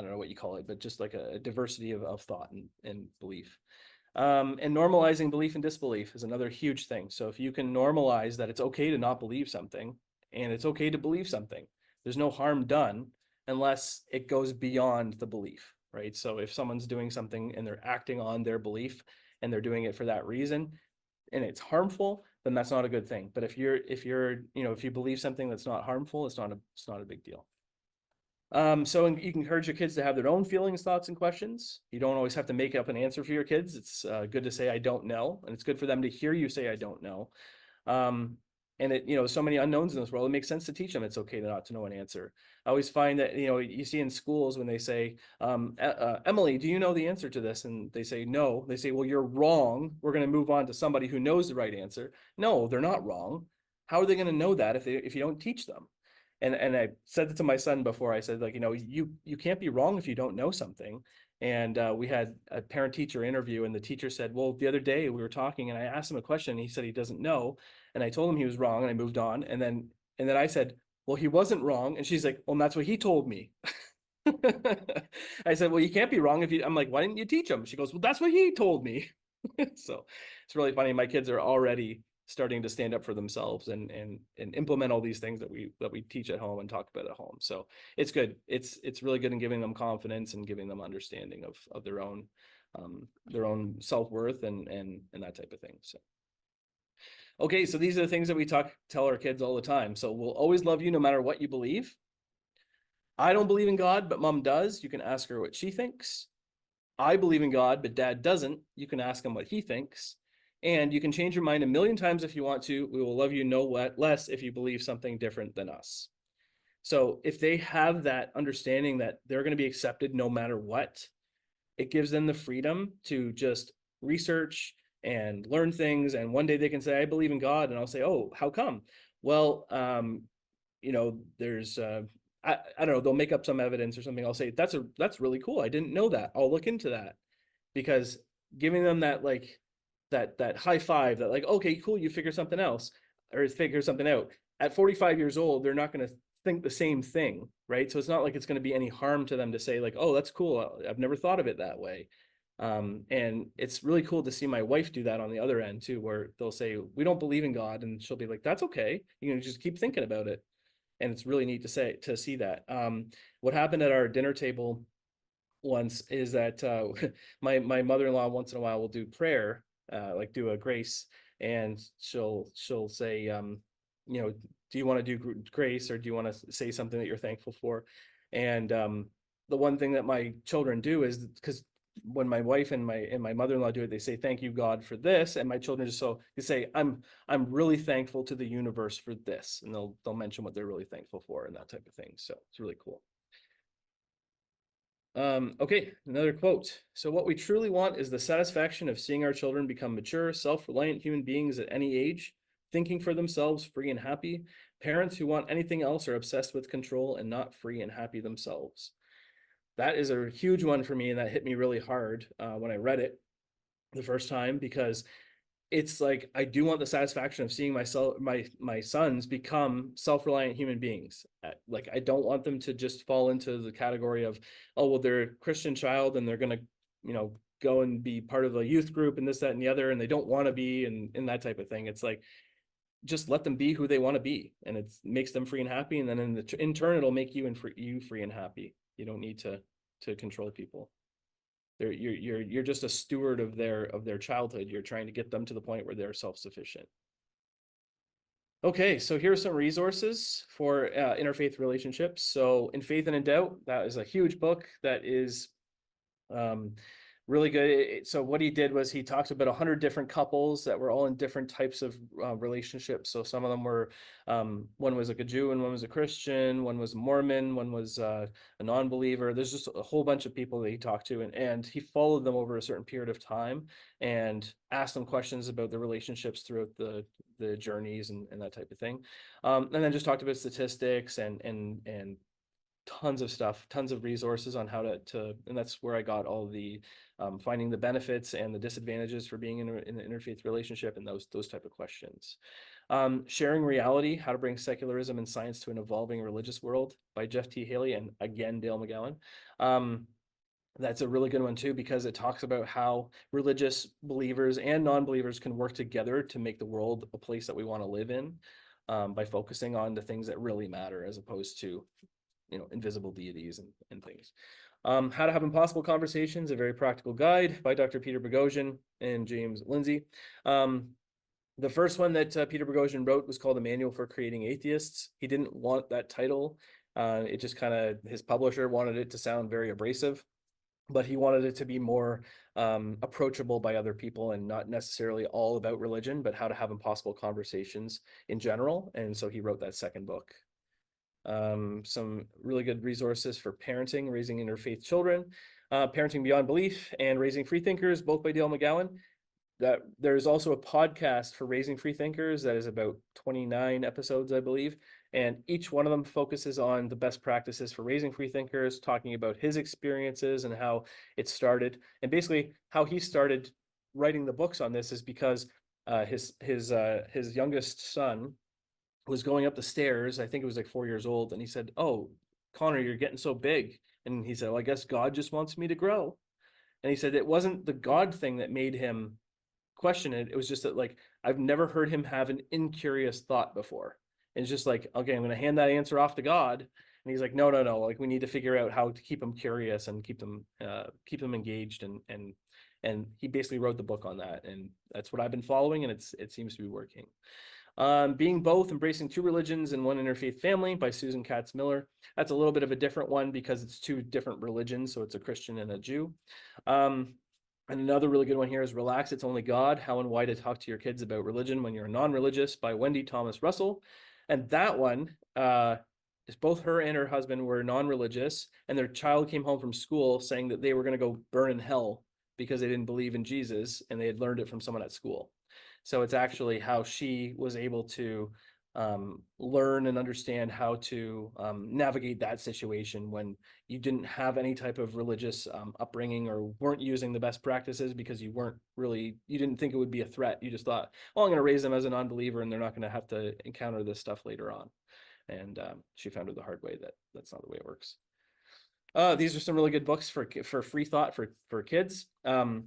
don't know what you call it, but just like a diversity of thought and belief. And normalizing belief and disbelief is another huge thing. So if you can normalize that it's okay to not believe something, and it's okay to believe something. There's no harm done unless it goes beyond the belief, right? So if someone's doing something and they're acting on their belief and they're doing it for that reason and it's harmful, then that's not a good thing. But if you believe something that's not harmful, it's not a big deal. So you can encourage your kids to have their own feelings, thoughts, and questions. You don't always have to make up an answer for your kids. It's good to say, I don't know. And it's good for them to hear you say, I don't know. And so many unknowns in this world, it makes sense to teach them it's okay not to know an answer. I always find that, you see in schools when they say, Emily, do you know the answer to this? And they say, no. They say, well, you're wrong. We're going to move on to somebody who knows the right answer. No, they're not wrong. How are they going to know that if you don't teach them? And I said it to my son before. I said, you can't be wrong if you don't know something. And we had a parent-teacher interview, and the teacher said, well, the other day we were talking and I asked him a question and he said he doesn't know. And I told him he was wrong and I moved on. And then I said, well, he wasn't wrong. And she's like, well, that's what he told me. I said, well, you can't be wrong I'm like, why didn't you teach him? She goes, well, that's what he told me. So it's really funny. My kids are already starting to stand up for themselves and implement all these things that we teach at home and talk about at home. So it's good. It's really good in giving them confidence and giving them understanding of their own self-worth and that type of thing. So okay, so these are the things that we tell our kids all the time. So we'll always love you no matter what you believe. I don't believe in God, but mom does. You can ask her what she thinks. I believe in God, but dad doesn't. You can ask him what he thinks. And you can change your mind a million times if you want to. We will love you no less if you believe something different than us. So if they have that understanding that they're going to be accepted no matter what, it gives them the freedom to just research and learn things. And one day they can say, I believe in God. And I'll say, oh, how come? Well, there's I don't know, they'll make up some evidence or something. I'll say, that's really cool. I didn't know that. I'll look into that. Because giving them that that high five, that okay, cool, you figure something else or figure something out. At 45 years old, they're not going to think the same thing, right? So it's not like it's going to be any harm to them to say oh, that's cool. I've never thought of it that way. And it's really cool to see my wife do that on the other end too, where they'll say, we don't believe in God. And she'll be like, that's okay. You can just keep thinking about it. And it's really neat to see that. What happened at our dinner table once is that my mother-in-law once in a while will do prayer, do a grace, and she'll say, do you want to do grace, or do you want to say something that you're thankful for? And the one thing that my children do is, because when my wife and my mother-in-law do it, they say, thank you, God, for this. And my children they say, I'm really thankful to the universe for this. And they'll mention what they're really thankful for and that type of thing. So it's really cool. Okay, another quote. So what we truly want is the satisfaction of seeing our children become mature, self-reliant human beings at any age, thinking for themselves, free and happy. Parents who want anything else are obsessed with control and not free and happy themselves. That is a huge one for me, and that hit me really hard when I read it the first time, because it's like, I do want the satisfaction of seeing my sons become self-reliant human beings. I don't want them to just fall into the category of, oh, well, they're a Christian child and they're going to, go and be part of a youth group and this, that, and the other, and they don't want to be, and that type of thing. It's like, just let them be who they want to be, and it makes them free and happy. And then in turn, it'll make you free and happy. You don't need to control people. You're just a steward of their childhood. You're trying to get them to the point where they're self-sufficient. Okay, so here are some resources for interfaith relationships. So In Faith and in Doubt, that is a huge book that is really good. So what he did was he talked about 100 different couples that were all in different types of relationships. So some of them were, one was like a Jew and one was a Christian, one was a Mormon, one was a non-believer. There's just a whole bunch of people that he talked to, and he followed them over a certain period of time and asked them questions about their relationships throughout the journeys and that type of thing. And then just talked about statistics and tons of stuff, tons of resources on how to and that's where I got all the finding the benefits and the disadvantages for being in an interfaith relationship and those type of questions. Sharing Reality, How to Bring Secularism and Science to an Evolving Religious World by Jeff T. Haley and again Dale McGowan. That's a really good one too, because it talks about how religious believers and non-believers can work together to make the world a place that we want to live in. by focusing on the things that really matter as opposed to, invisible deities and things. How to Have Impossible Conversations, a very practical guide by Dr. Peter Boghossian and James Lindsay. The first one that Peter Boghossian wrote was called A Manual for Creating Atheists. He didn't want that title. It just his publisher wanted it to sound very abrasive, but he wanted it to be more approachable by other people and not necessarily all about religion, but how to have impossible conversations in general. And so he wrote that second book. Some really good resources for parenting, raising interfaith children, Parenting Beyond Belief, and Raising Freethinkers, both by Dale McGowan. That there's also a podcast for Raising Freethinkers that is about 29 episodes, I believe, and each one of them focuses on the best practices for raising freethinkers, talking about his experiences and how it started. And basically how he started writing the books on this is because his youngest son was going up the stairs. I think it was like 4 years old, and he said, "Oh, Connor, you're getting so big." And he said, "Well, I guess God just wants me to grow." And he said it wasn't the God thing that made him question it. It was just that, like, I've never heard him have an incurious thought before. And it's just like, okay, I'm going to hand that answer off to God. And he's like, no, like, we need to figure out how to keep them curious and keep them engaged. And he basically wrote the book on that. And that's what I've been following. And it seems to be working. Being Both, Embracing Two Religions in One Interfaith Family by Susan Katz Miller. That's a little bit of a different one because it's two different religions. So it's a Christian and a Jew. And another really good one here is Relax, It's Only God, How and Why to Talk to Your Kids About Religion When You're Non-Religious by Wendy Thomas Russell. And that one is both her and her husband were non-religious, and their child came home from school saying that they were going to go burn in hell because they didn't believe in Jesus, and they had learned it from someone at school. So it's actually how she was able to learn and understand how to navigate that situation when you didn't have any type of religious upbringing or weren't using the best practices because you didn't think it would be a threat. You just thought, well, I'm going to raise them as a non-believer and they're not going to have to encounter this stuff later on. And she found it the hard way that that's not the way it works. These are some really good books for free thought for kids. And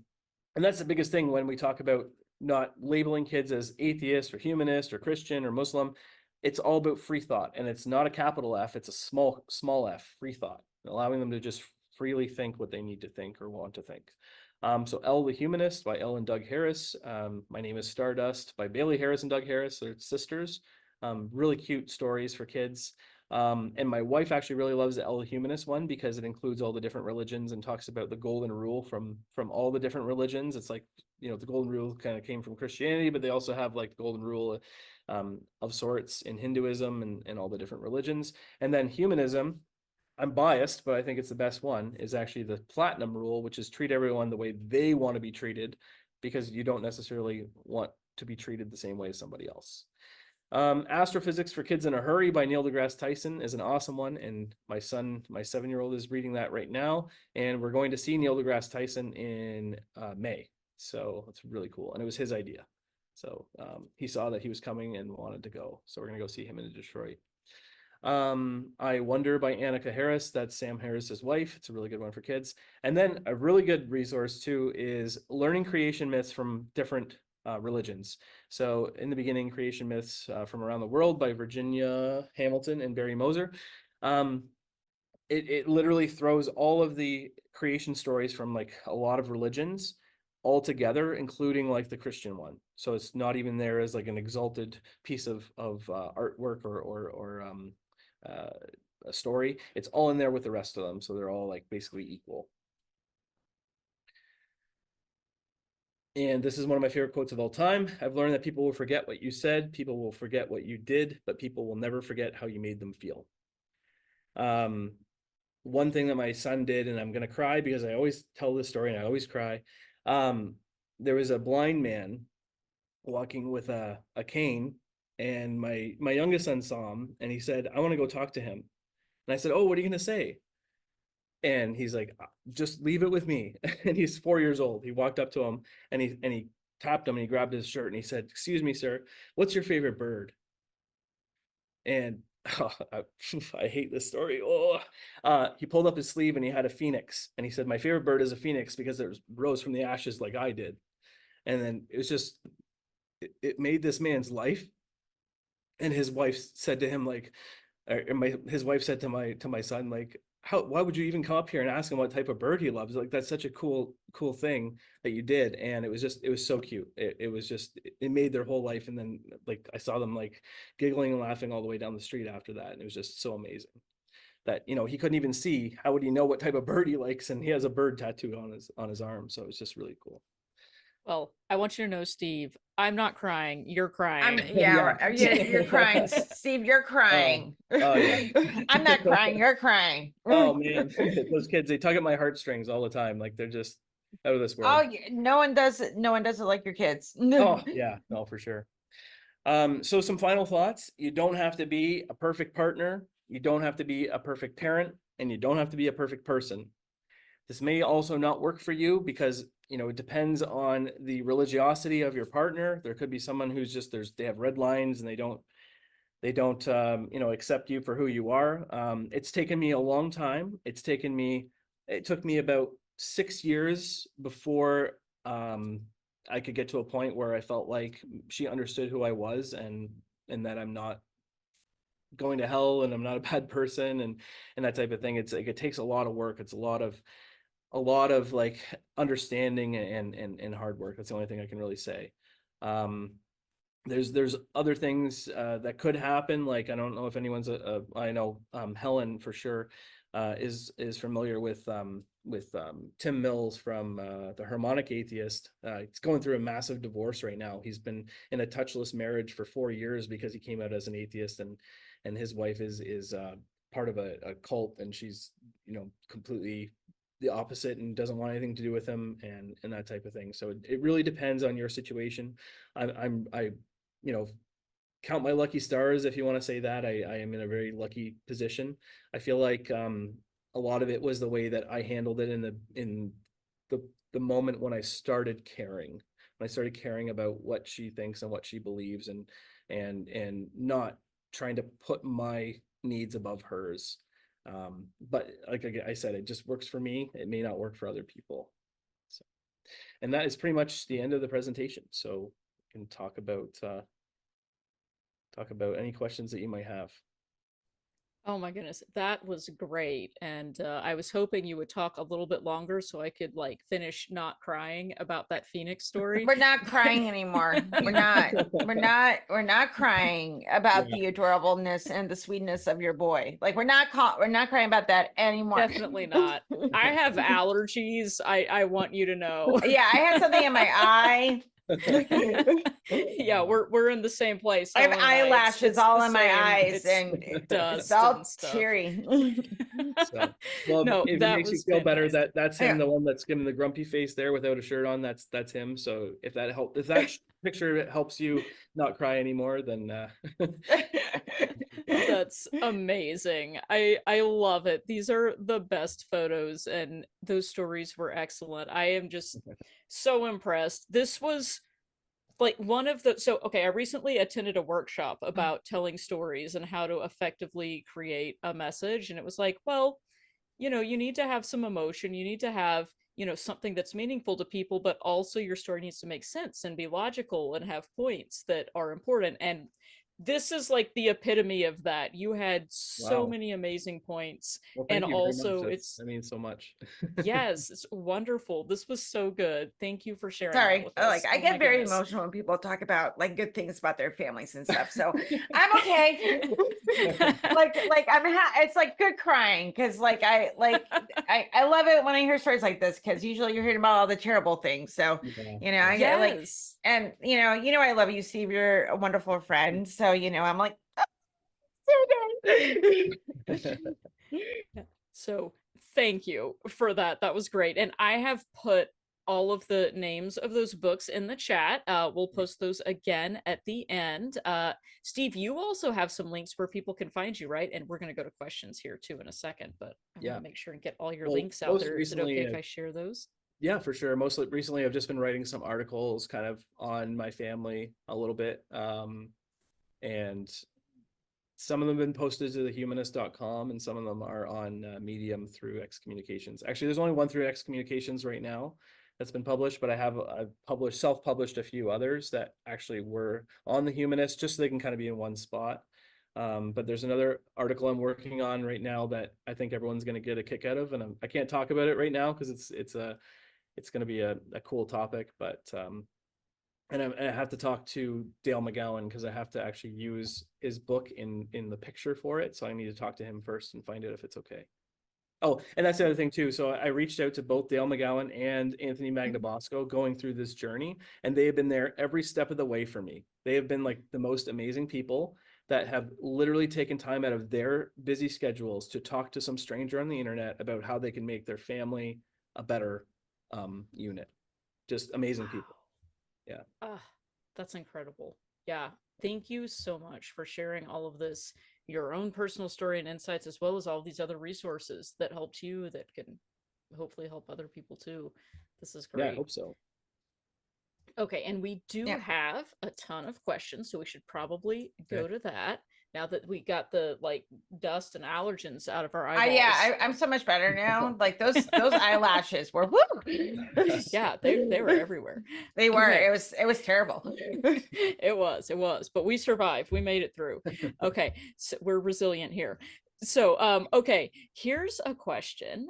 that's the biggest thing when we talk about not labeling kids as atheist or humanist or Christian or Muslim. It's all about free thought, and it's not a capital F, it's a small f, free thought, allowing them to just freely think what they need to think or want to think. So Elle the Humanist by Elle and Doug Harris. My Name is Stardust by Bailey Harris and Doug Harris. They're sisters. Really cute stories for kids. And my wife actually really loves the Elle the Humanist one because it includes all the different religions and talks about the golden rule from all the different religions. It's like, the golden rule kind of came from Christianity, but they also have like the golden rule of sorts in Hinduism and all the different religions. And then humanism, I'm biased, but I think it's the best one, is actually the platinum rule, which is treat everyone the way they want to be treated, because you don't necessarily want to be treated the same way as somebody else. Astrophysics for Kids in a Hurry by Neil deGrasse Tyson is an awesome one, and my son, my 7-year-old, is reading that right now, and we're going to see Neil deGrasse Tyson in May, so it's really cool, and it was his idea. So he saw that he was coming and wanted to go, so we're gonna go see him in Detroit. I Wonder by Annika Harris, that's Sam Harris's wife. It's a really good one for kids. And then a really good resource too is Learning Creation Myths from Different religions. So in the beginning, Creation Myths from Around the World by Virginia Hamilton and Barry Moser. It literally throws all of the creation stories from like a lot of religions all together, including like the Christian one. So it's not even there as like an exalted piece of artwork or a story. It's all in there with the rest of them, so they're all like basically equal. And this is one of my favorite quotes of all time. I've learned that people will forget what you said, people will forget what you did, but people will never forget how you made them feel. One thing that my son did, and I'm going to cry because I always tell this story and I always cry. There was a blind man walking with a cane, and my youngest son saw him and he said, "I want to go talk to him." And I said, "Oh, what are you going to say?" And he's like, "Just leave it with me." And he's 4 years old. He walked up to him and he tapped him and he grabbed his shirt and he said, "Excuse me, sir, what's your favorite bird?" And I hate this story. He pulled up his sleeve and he had a phoenix. And he said, "My favorite bird is a phoenix because it rose from the ashes like I did." And then it was just, it made this man's life. And his wife said to him, like, his wife said to my son, like, why would you even come up here and ask him what type of bird he loves? Like, that's such a cool thing that you did. And it was so cute. It was just, it made their whole life. And then, like, I saw them like giggling and laughing all the way down the street after that. And it was just so amazing that, he couldn't even see. How would he know what type of bird he likes? And he has a bird tattooed on his arm. So it's just really cool. Well, I want you to know, Steve, I'm not crying. You're crying. You're crying, Steve. You're crying. Oh, yeah. I'm not crying. You're crying. Oh man, those kids, they tug at my heartstrings all the time. Like, they're just out of this world. Oh, no one does it. No one does it like your kids. Oh yeah, no, for sure. So some final thoughts. You don't have to be a perfect partner. You don't have to be a perfect parent, and you don't have to be a perfect person. This may also not work for you because, it depends on the religiosity of your partner. There could be someone who's just, they have red lines and they don't accept you for who you are. It's taken me a long time. It took me about 6 years before I could get to a point where I felt like she understood who I was, and that I'm not going to hell, and I'm not a bad person, and that type of thing. It's like, it takes a lot of work. It's a lot of like understanding and hard work. That's the only thing I can really say. There's other things that could happen. Like, I don't know if anyone's I know Helen for sure is familiar with Tim Mills from the Harmonic Atheist. He's going through a massive divorce right now. He's been in a touchless marriage for 4 years because he came out as an atheist, and his wife is part of a cult, and she's completely the opposite and doesn't want anything to do with him, and that type of thing. So it really depends on your situation. I count my lucky stars, if you want to say that. I am in a very lucky position. I feel like a lot of it was the way that I handled it in the moment when I started caring. When I started caring about what she thinks and what she believes, and not trying to put my needs above hers. But like I said, it just works for me. It may not work for other people. So, and that is pretty much the end of the presentation. So we can talk about any questions that you might have. Oh my goodness, that was great. And I was hoping you would talk a little bit longer so I could like finish not crying about that Phoenix story. We're not crying anymore. We're not crying about the adorableness and the sweetness of your boy. Like, we're not crying about that anymore. Definitely not. I have allergies. I want you to know. Yeah, I have something in my eye. Yeah, we're in the same place. I have eyelashes all in my eyes, and it's all teary. So, well, No, if it that makes you was feel better, fantastic. that's him, the one that's giving the grumpy face there without a shirt on. That's him. So if that picture helps you not cry anymore, then That's amazing. I love it. These are the best photos, and those stories were excellent. I am just so impressed. This was like one of the okay, I recently attended a workshop about telling stories and how to effectively create a message, and it was like, well, you need to have some emotion, you need to have something that's meaningful to people, but also your story needs to make sense and be logical and have points that are important. And this is like the epitome of that. You had so Wow. many amazing points. Well, And thank you very also much. it's I mean so much. yes, it's wonderful. This was so good. Thank you for sharing that Sorry, with us. like, I Oh get my very goodness. emotional when people talk about like good things about their families and stuff. So I'm okay. It's like good crying, because like I love it when I hear stories like this, because usually you're hearing about all the terrible things. So Yeah. I get like, Yes. and I love you, Steve. You're a wonderful friend. So I'm like, oh, so So thank you for that. That was great. And I have put all of the names of those books in the chat. We'll post those again at the end. Steve, you also have some links where people can find you, right? And we're going to go to questions here too in a second, but I want to make sure and get all your links out there. Is it okay if I share those? Yeah, for sure. Most recently, I've just been writing some articles kind of on my family a little bit. And some of them have been posted to the humanist.com, and some of them are on Medium through X Communications. Actually, there's only one through X Communications right now. that's been published, but I've self-published a few others that actually were on the Humanist, just so they can kind of be in one spot. But there's another article I'm working on right now that I think everyone's going to get a kick out of, and I can't talk about it right now because it's going to be a cool topic, but and I have to talk to Dale McGowan because I have to actually use his book in the picture for it. So I need to talk to him first and find out if it's okay. Oh, and that's the other thing too. So I reached out to both Dale McGowan and Anthony Magnabosco going through this journey, and they have been there every step of the way for me. They have been like the most amazing people that have literally taken time out of their busy schedules to talk to some stranger on the internet about how they can make their family a better unit. Just amazing people. Yeah. That's incredible. Yeah. Thank you so much for sharing all of this, your own personal story and insights, as well as all these other resources that helped you that can hopefully help other people too. This is great. Yeah, I hope so. Okay, and we do have a ton of questions, so we should probably go to that now that we got the like dust and allergens out of our eyeballs. Yeah, I'm so much better now. Like those eyelashes were woo. Yeah, they were everywhere. They were. Okay. It was terrible. It was, but we survived. We made it through. Okay, so we're resilient here. So, okay, here's a question.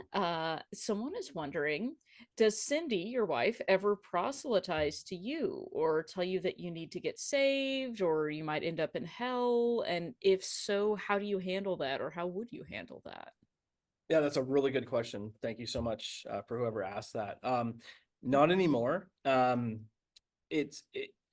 Someone is wondering, does Cindy, your wife, ever proselytize to you or tell you that you need to get saved or you might end up in hell? And if so, how do you handle that, or how would you handle that? Yeah, that's a really good question. Thank you so much for whoever asked that. Not anymore.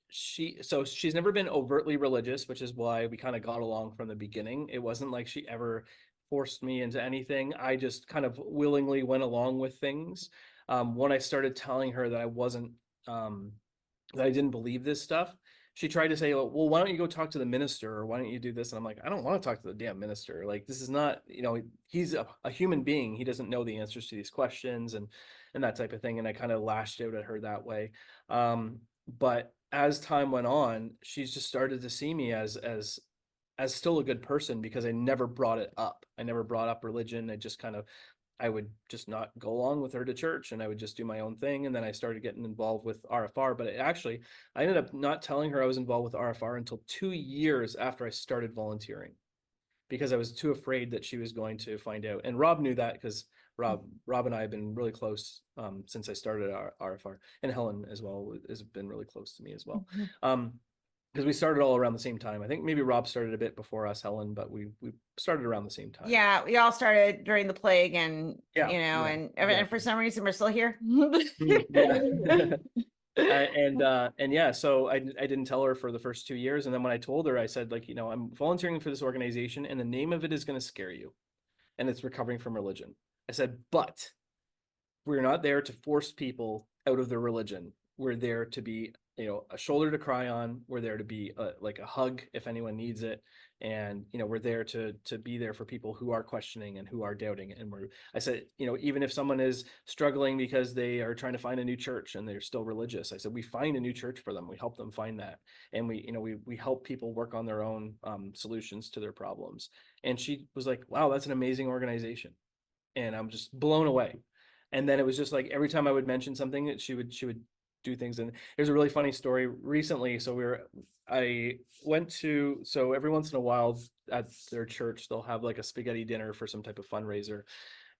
She's never been overtly religious, which is why we kind of got along from the beginning. It wasn't like she ever forced me into anything. I just kind of willingly went along with things. When I started telling her that I wasn't, that I didn't believe this stuff, she tried to say, well, why don't you go talk to the minister, or why don't you do this? And I'm like, I don't want to talk to the damn minister. Like, this is not, he's a human being. He doesn't know the answers to these questions and that type of thing. And I kind of lashed out at her that way. But as time went on, she's just started to see me as still a good person because I never brought it up. I never brought up religion. I would just not go along with her to church, and I would just do my own thing. And then I started getting involved with RfR, but I ended up not telling her I was involved with RfR until 2 years after I started volunteering, because I was too afraid that she was going to find out. And Rob knew that because Rob and I have been really close since I started RfR, and Helen as well has been really close to me as well. Because we started all around the same time. I think maybe Rob started a bit before us, Helen, but we started around the same time. Yeah, we all started during the plague, and and for some reason we're still here. And yeah, so I didn't tell her for the first 2 years, and then when I told her, I said, like, I'm volunteering for this organization, and the name of it is going to scare you, and it's Recovering from Religion. I said, but we're not there to force people out of their religion. We're there to be, a shoulder to cry on. We're there to be like a hug if anyone needs it. And, we're there to be there for people who are questioning and who are doubting. And I said, even if someone is struggling because they are trying to find a new church and they're still religious, I said, we find a new church for them. We help them find that. And we help people work on their own solutions to their problems. And she was like, wow, that's an amazing organization. And I'm just blown away. And then it was just like, every time I would mention something, that she would do things. And there's a really funny story recently. So every once in a while at their church, they'll have like a spaghetti dinner for some type of fundraiser.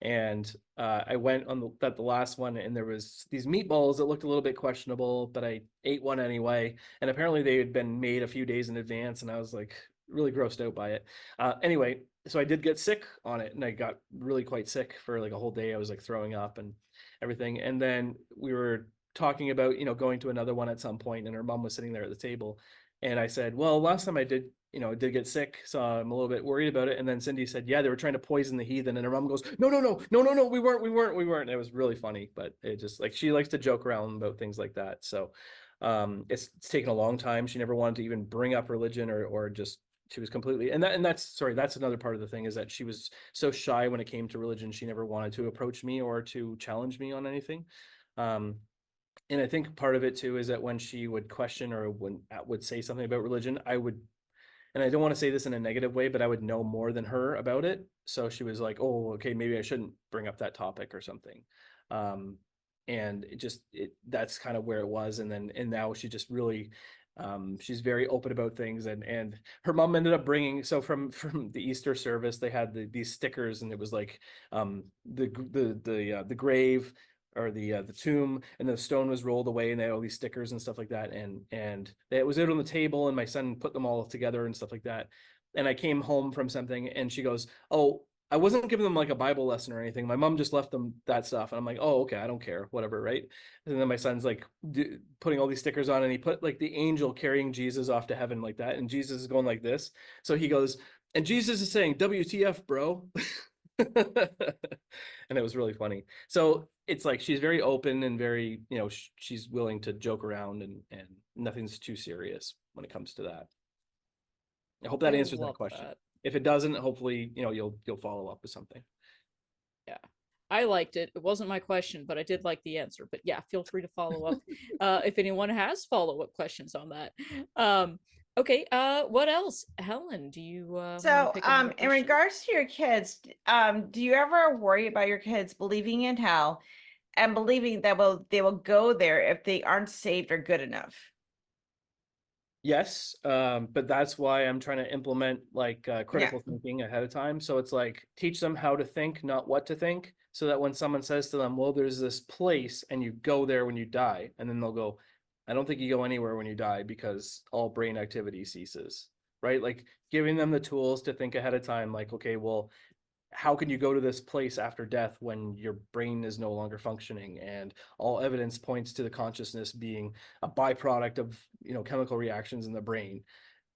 And I went on the last one, and there was these meatballs that looked a little bit questionable, but I ate one anyway. And apparently they had been made a few days in advance, and I was like really grossed out by it. Anyway, so I did get sick on it, and I got really quite sick for like a whole day. I was like throwing up and everything. And then we were talking about, going to another one at some point, and her mom was sitting there at the table. And I said, well, last time I did get sick, so I'm a little bit worried about it. And then Cindy said, yeah, they were trying to poison the heathen. And her mom goes, no, we weren't. And it was really funny, but it just, like, she likes to joke around about things like that. So it's taken a long time. She never wanted to even bring up religion, or just, she was completely, that's another part of the thing, is that she was so shy when it came to religion. She never wanted to approach me or to challenge me on anything. And I think part of it too is that when she would question or would say something about religion, and I don't want to say this in a negative way, but I would know more than her about it. So she was like, oh, okay, maybe I shouldn't bring up that topic or something. and that's kind of where it was. And now she just really, she's very open about things, and her mom ended up bringing, so from the Easter service, they had these stickers, and it was like the grave, or the tomb, and the stone was rolled away, and they had all these stickers and stuff like that, and it was out on the table, and my son put them all together and stuff like that. And I came home from something, and she goes, "Oh, I wasn't giving them like a Bible lesson or anything. My mom just left them that stuff." And I'm like, "Oh, okay, I don't care, whatever, right?" And then my son's like putting all these stickers on, and he put like the angel carrying Jesus off to heaven like that, and Jesus is going like this. So he goes, "And Jesus is saying, WTF, bro." And it was really funny. So it's like she's very open and very, she's willing to joke around, and nothing's too serious when it comes to that. I hope that I answers that love question. that. If it doesn't, hopefully, you'll follow up with something. Yeah. I liked it. It wasn't my question, but I did like the answer. But yeah, feel free to follow up if anyone has follow-up questions on that. Okay, what else? Helen, do you want to So, pick another in question? regards to your kids, do you ever worry about your kids believing in hell and believing that they will go there if they aren't saved or good enough? Yes, but that's why I'm trying to implement like Yeah. critical thinking ahead of time. So it's like teach them how to think, not what to think, so that when someone says to them, "Well, there's this place and you go there when you die," and then they'll go, "I don't think you go anywhere when you die because all brain activity ceases." Right? Like giving them the tools to think ahead of time, like, okay, well, how can you go to this place after death when your brain is no longer functioning, and all evidence points to the consciousness being a byproduct of chemical reactions in the brain.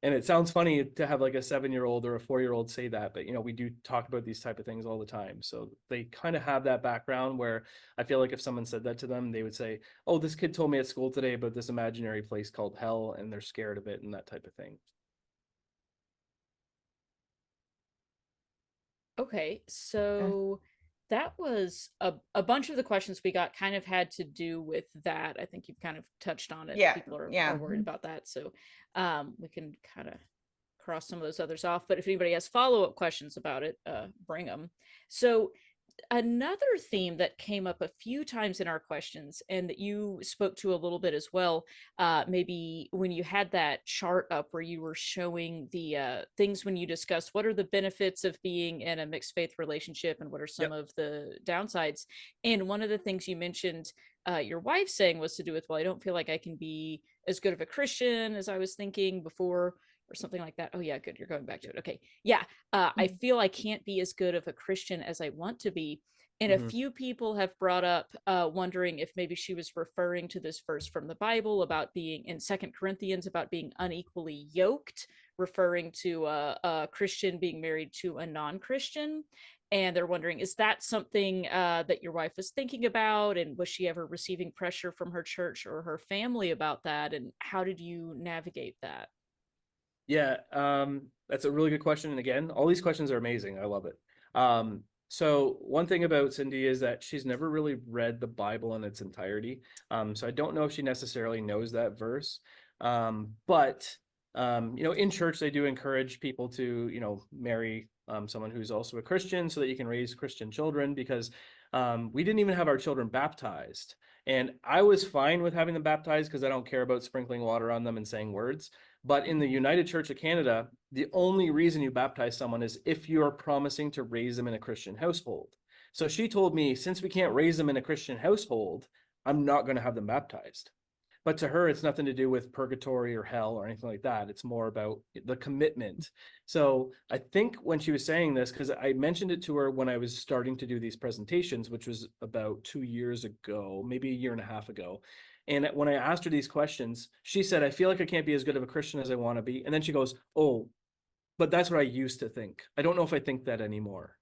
And it sounds funny to have like a 7-year-old or a 4-year-old say that, but we do talk about these type of things all the time, so they kind of have that background where I feel like if someone said that to them, they would say, "Oh, this kid told me at school today about this imaginary place called hell, and they're scared of it," and that type of thing. Okay, so that was a bunch of the questions we got kind of had to do with that. I think you've kind of touched on it. Yeah, People are yeah. worried about that. So we can kind of cross some of those others off. But if anybody has follow-up questions about it, bring them. So another theme that came up a few times in our questions, and that you spoke to a little bit as well, maybe when you had that chart up where you were showing the things when you discuss what are the benefits of being in a mixed faith relationship and what are some Yep. of the downsides. And one of the things you mentioned your wife saying was to do with, well, I don't feel like I can be as good of a Christian as I was thinking before, or something like that. Oh yeah, good, you're going back to it. Okay, yeah. I feel I can't be as good of a Christian as I want to be. And a Mm-hmm. few people have brought up wondering if maybe she was referring to this verse from the Bible about being in 2 Corinthians about being unequally yoked, referring to a Christian being married to a non-Christian. And they're wondering, is that something that your wife was thinking about? And was she ever receiving pressure from her church or her family about that? And how did you navigate that? Yeah, that's a really good question. And again, all these questions are amazing. I love it. So one thing about Cindy is that she's never really read the Bible in its entirety. So I don't know if she necessarily knows that verse. But in church, they do encourage people to, marry someone who's also a Christian so that you can raise Christian children, because we didn't even have our children baptized. And I was fine with having them baptized because I don't care about sprinkling water on them and saying words. But in the United Church of Canada, the only reason you baptize someone is if you are promising to raise them in a Christian household. So she told me, since we can't raise them in a Christian household, I'm not going to have them baptized. But to her, it's nothing to do with purgatory or hell or anything like that. It's more about the commitment. So I think when she was saying this, because I mentioned it to her when I was starting to do these presentations, which was about 2 years ago, maybe a year and a half ago. And when I asked her these questions, she said, "I feel like I can't be as good of a Christian as I want to be." And then she goes, "Oh, but that's what I used to think. I don't know if I think that anymore."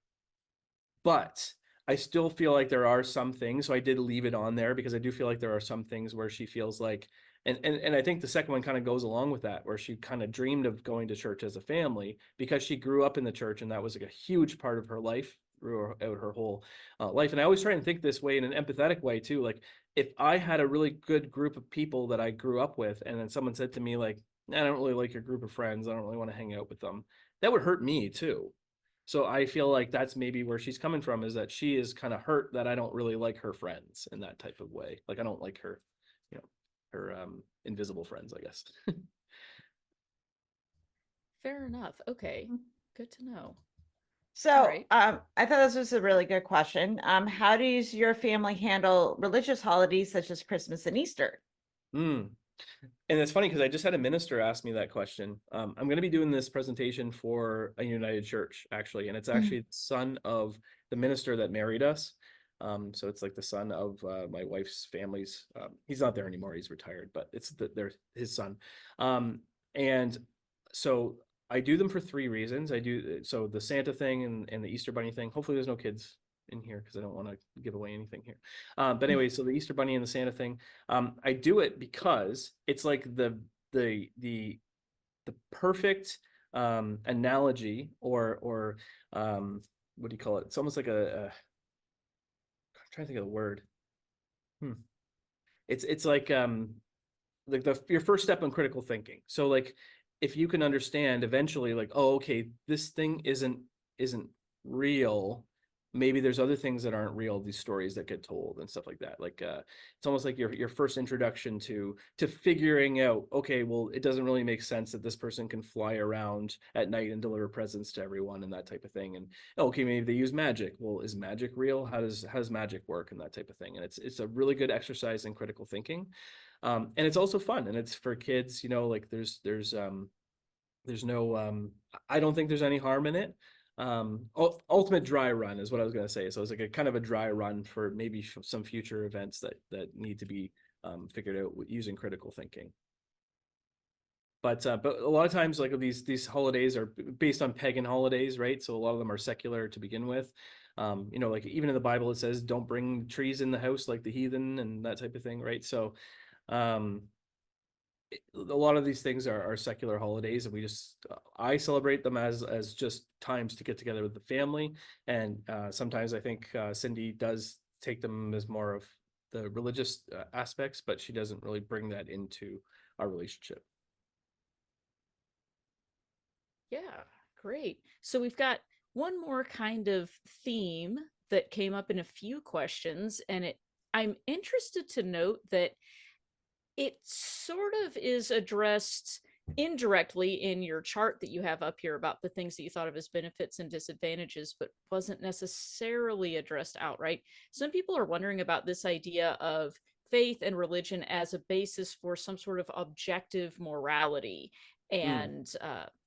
But I still feel like there are some things. So I did leave it on there because I do feel like there are some things where she feels like, and I think the second one kind of goes along with that, where she kind of dreamed of going to church as a family because she grew up in the church, and that was like a huge part of her life throughout her whole life. And I always try and think this way in an empathetic way too. Like if I had a really good group of people that I grew up with, and then someone said to me like, "I don't really like your group of friends. I don't really want to hang out with them," that would hurt me too. So I feel like that's maybe where she's coming from, is that she is kind of hurt that I don't really like her friends in that type of way. Like I don't like her, her invisible friends, I guess. Fair enough. Okay. Good to know. So, right. I thought this was a really good question. How does your family handle religious holidays such as Christmas and Easter? Mm. And it's funny because I just had a minister ask me that question. I'm going to be doing this presentation for a United Church, actually, and it's actually the son of the minister that married us. So it's like the son of my wife's family's. He's not there anymore; he's retired, but it's they're his son. And so I do them for three reasons. I do so the Santa thing and the Easter Bunny thing. Hopefully, there's no kids in here because I don't want to give away anything here. But anyway, so the Easter Bunny and the Santa thing. I do it because it's like the perfect analogy or what do you call it? It's almost like I'm trying to think of the word. It's like your first step in critical thinking. So like if you can understand eventually, like, oh, okay, this thing isn't real. Maybe there's other things that aren't real, these stories that get told and stuff like that. Like it's almost like your first introduction to figuring out, okay, well, it doesn't really make sense that this person can fly around at night and deliver presents to everyone and that type of thing. And okay, maybe they use magic. Well, is magic real? How does magic work and that type of thing? And it's a really good exercise in critical thinking. And it's also fun, and it's for kids, like there's no I don't think there's any harm in it. Ultimate dry run is what I was going to say. So it's like a kind of a dry run for maybe some future events that need to be figured out using critical thinking. But a lot of times, like these holidays are based on pagan holidays, right? So a lot of them are secular to begin with. Like even in the Bible, it says don't bring trees in the house like the heathen and that type of thing, right? So a lot of these things are secular holidays, and I celebrate them as just times to get together with the family. And sometimes I think Cindy does take them as more of the religious aspects, but she doesn't really bring that into our relationship. Yeah, great. So we've got one more kind of theme that came up in a few questions, and I'm interested to note that it sort of is addressed indirectly in your chart that you have up here about the things that you thought of as benefits and disadvantages, but wasn't necessarily addressed outright. Some people are wondering about this idea of faith and religion as a basis for some sort of objective morality, and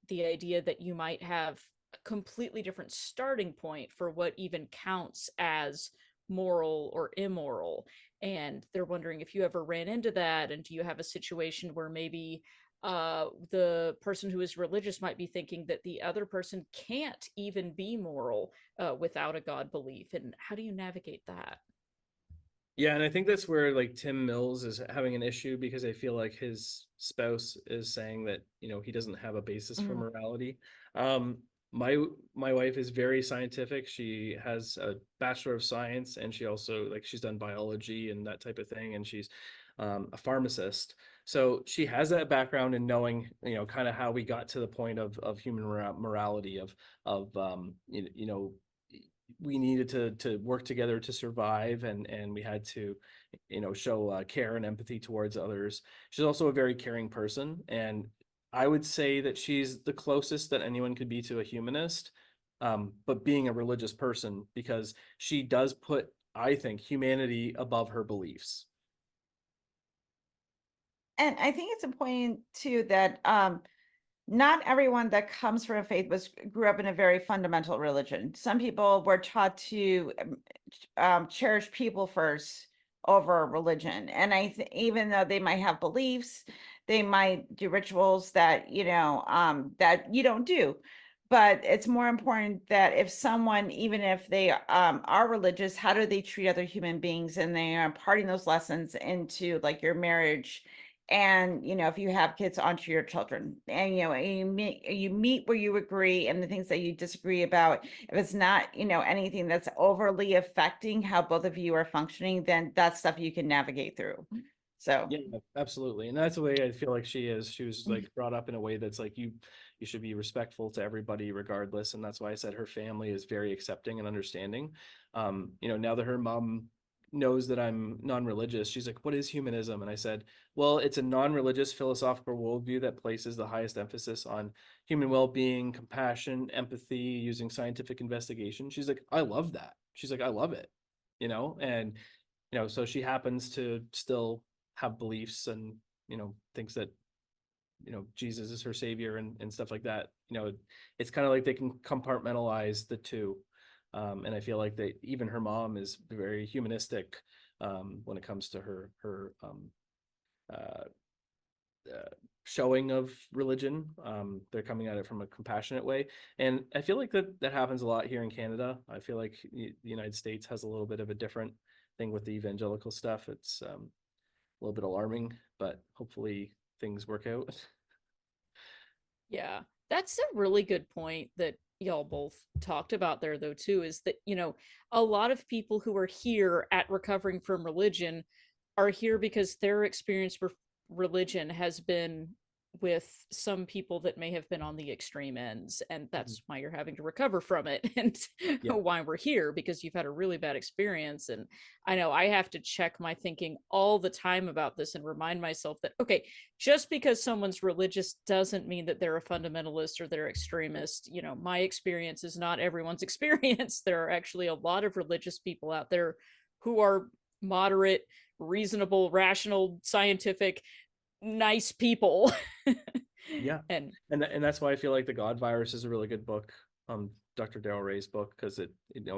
the idea that you might have a completely different starting point for what even counts as moral or immoral. And they're wondering if you ever ran into that, and do you have a situation where maybe the person who is religious might be thinking that the other person can't even be moral without a God belief, and how do you navigate that? Yeah, and I think that's where like Tim Mills is having an issue, because I feel like his spouse is saying that he doesn't have a basis for morality. My wife is very scientific. She has a Bachelor of Science, and she also she's done biology and that type of thing, and she's a pharmacist. So she has that background in knowing kind of how we got to the point of human morality of we needed to work together to survive, and we had to show care and empathy towards others. She's also a very caring person, and I would say that she's the closest that anyone could be to a humanist, but being a religious person, because she does put, I think, humanity above her beliefs. And I think it's important too that not everyone that comes from a faith grew up in a very fundamental religion. Some people were taught to cherish people first over religion, and even though they might have beliefs, they might do rituals that that you don't do. But it's more important that if someone, even if they are religious, how do they treat other human beings, and they are imparting those lessons into like your marriage, and if you have kids, onto your children. And you meet where you agree, and the things that you disagree about, if it's not anything that's overly affecting how both of you are functioning, then that's stuff you can navigate through. So Yeah, absolutely. And that's the way I feel like she is. She was like brought up in a way that's like you should be respectful to everybody regardless. And that's why I said her family is very accepting and understanding. Now that her mom knows that I'm non-religious, she's like, "What is humanism?" And I said, "Well, it's a non-religious philosophical worldview that places the highest emphasis on human well-being, compassion, empathy, using scientific investigation." She's like, "I love that." She's like, "I love it." And so she happens to still have beliefs and thinks that Jesus is her savior and stuff like that. It's kind of like they can compartmentalize the two. And I feel like that even her mom is very humanistic when it comes to her uh, showing of religion. They're coming at it from a compassionate way, and I feel like that happens a lot here in Canada. I feel like the United States has a little bit of a different thing with the evangelical stuff. It's a little bit alarming, but hopefully things work out. Yeah, that's a really good point that y'all both talked about there, though, too, is that, a lot of people who are here at recovering from religion are here because their experience with religion has been with some people that may have been on the extreme ends, and Mhm. that's why you're having to recover from it, and Yeah. why we're here, because you've had a really bad experience. And I know I have to check my thinking all the time about this and remind myself that, okay, just because someone's religious doesn't mean that they're a fundamentalist or they're extremist. My experience is not everyone's experience. There are actually a lot of religious people out there who are moderate, reasonable, rational, scientific, nice people. Yeah. And And that's why I feel like The God Virus is a really good book, Dr. Darrell Ray's book, because it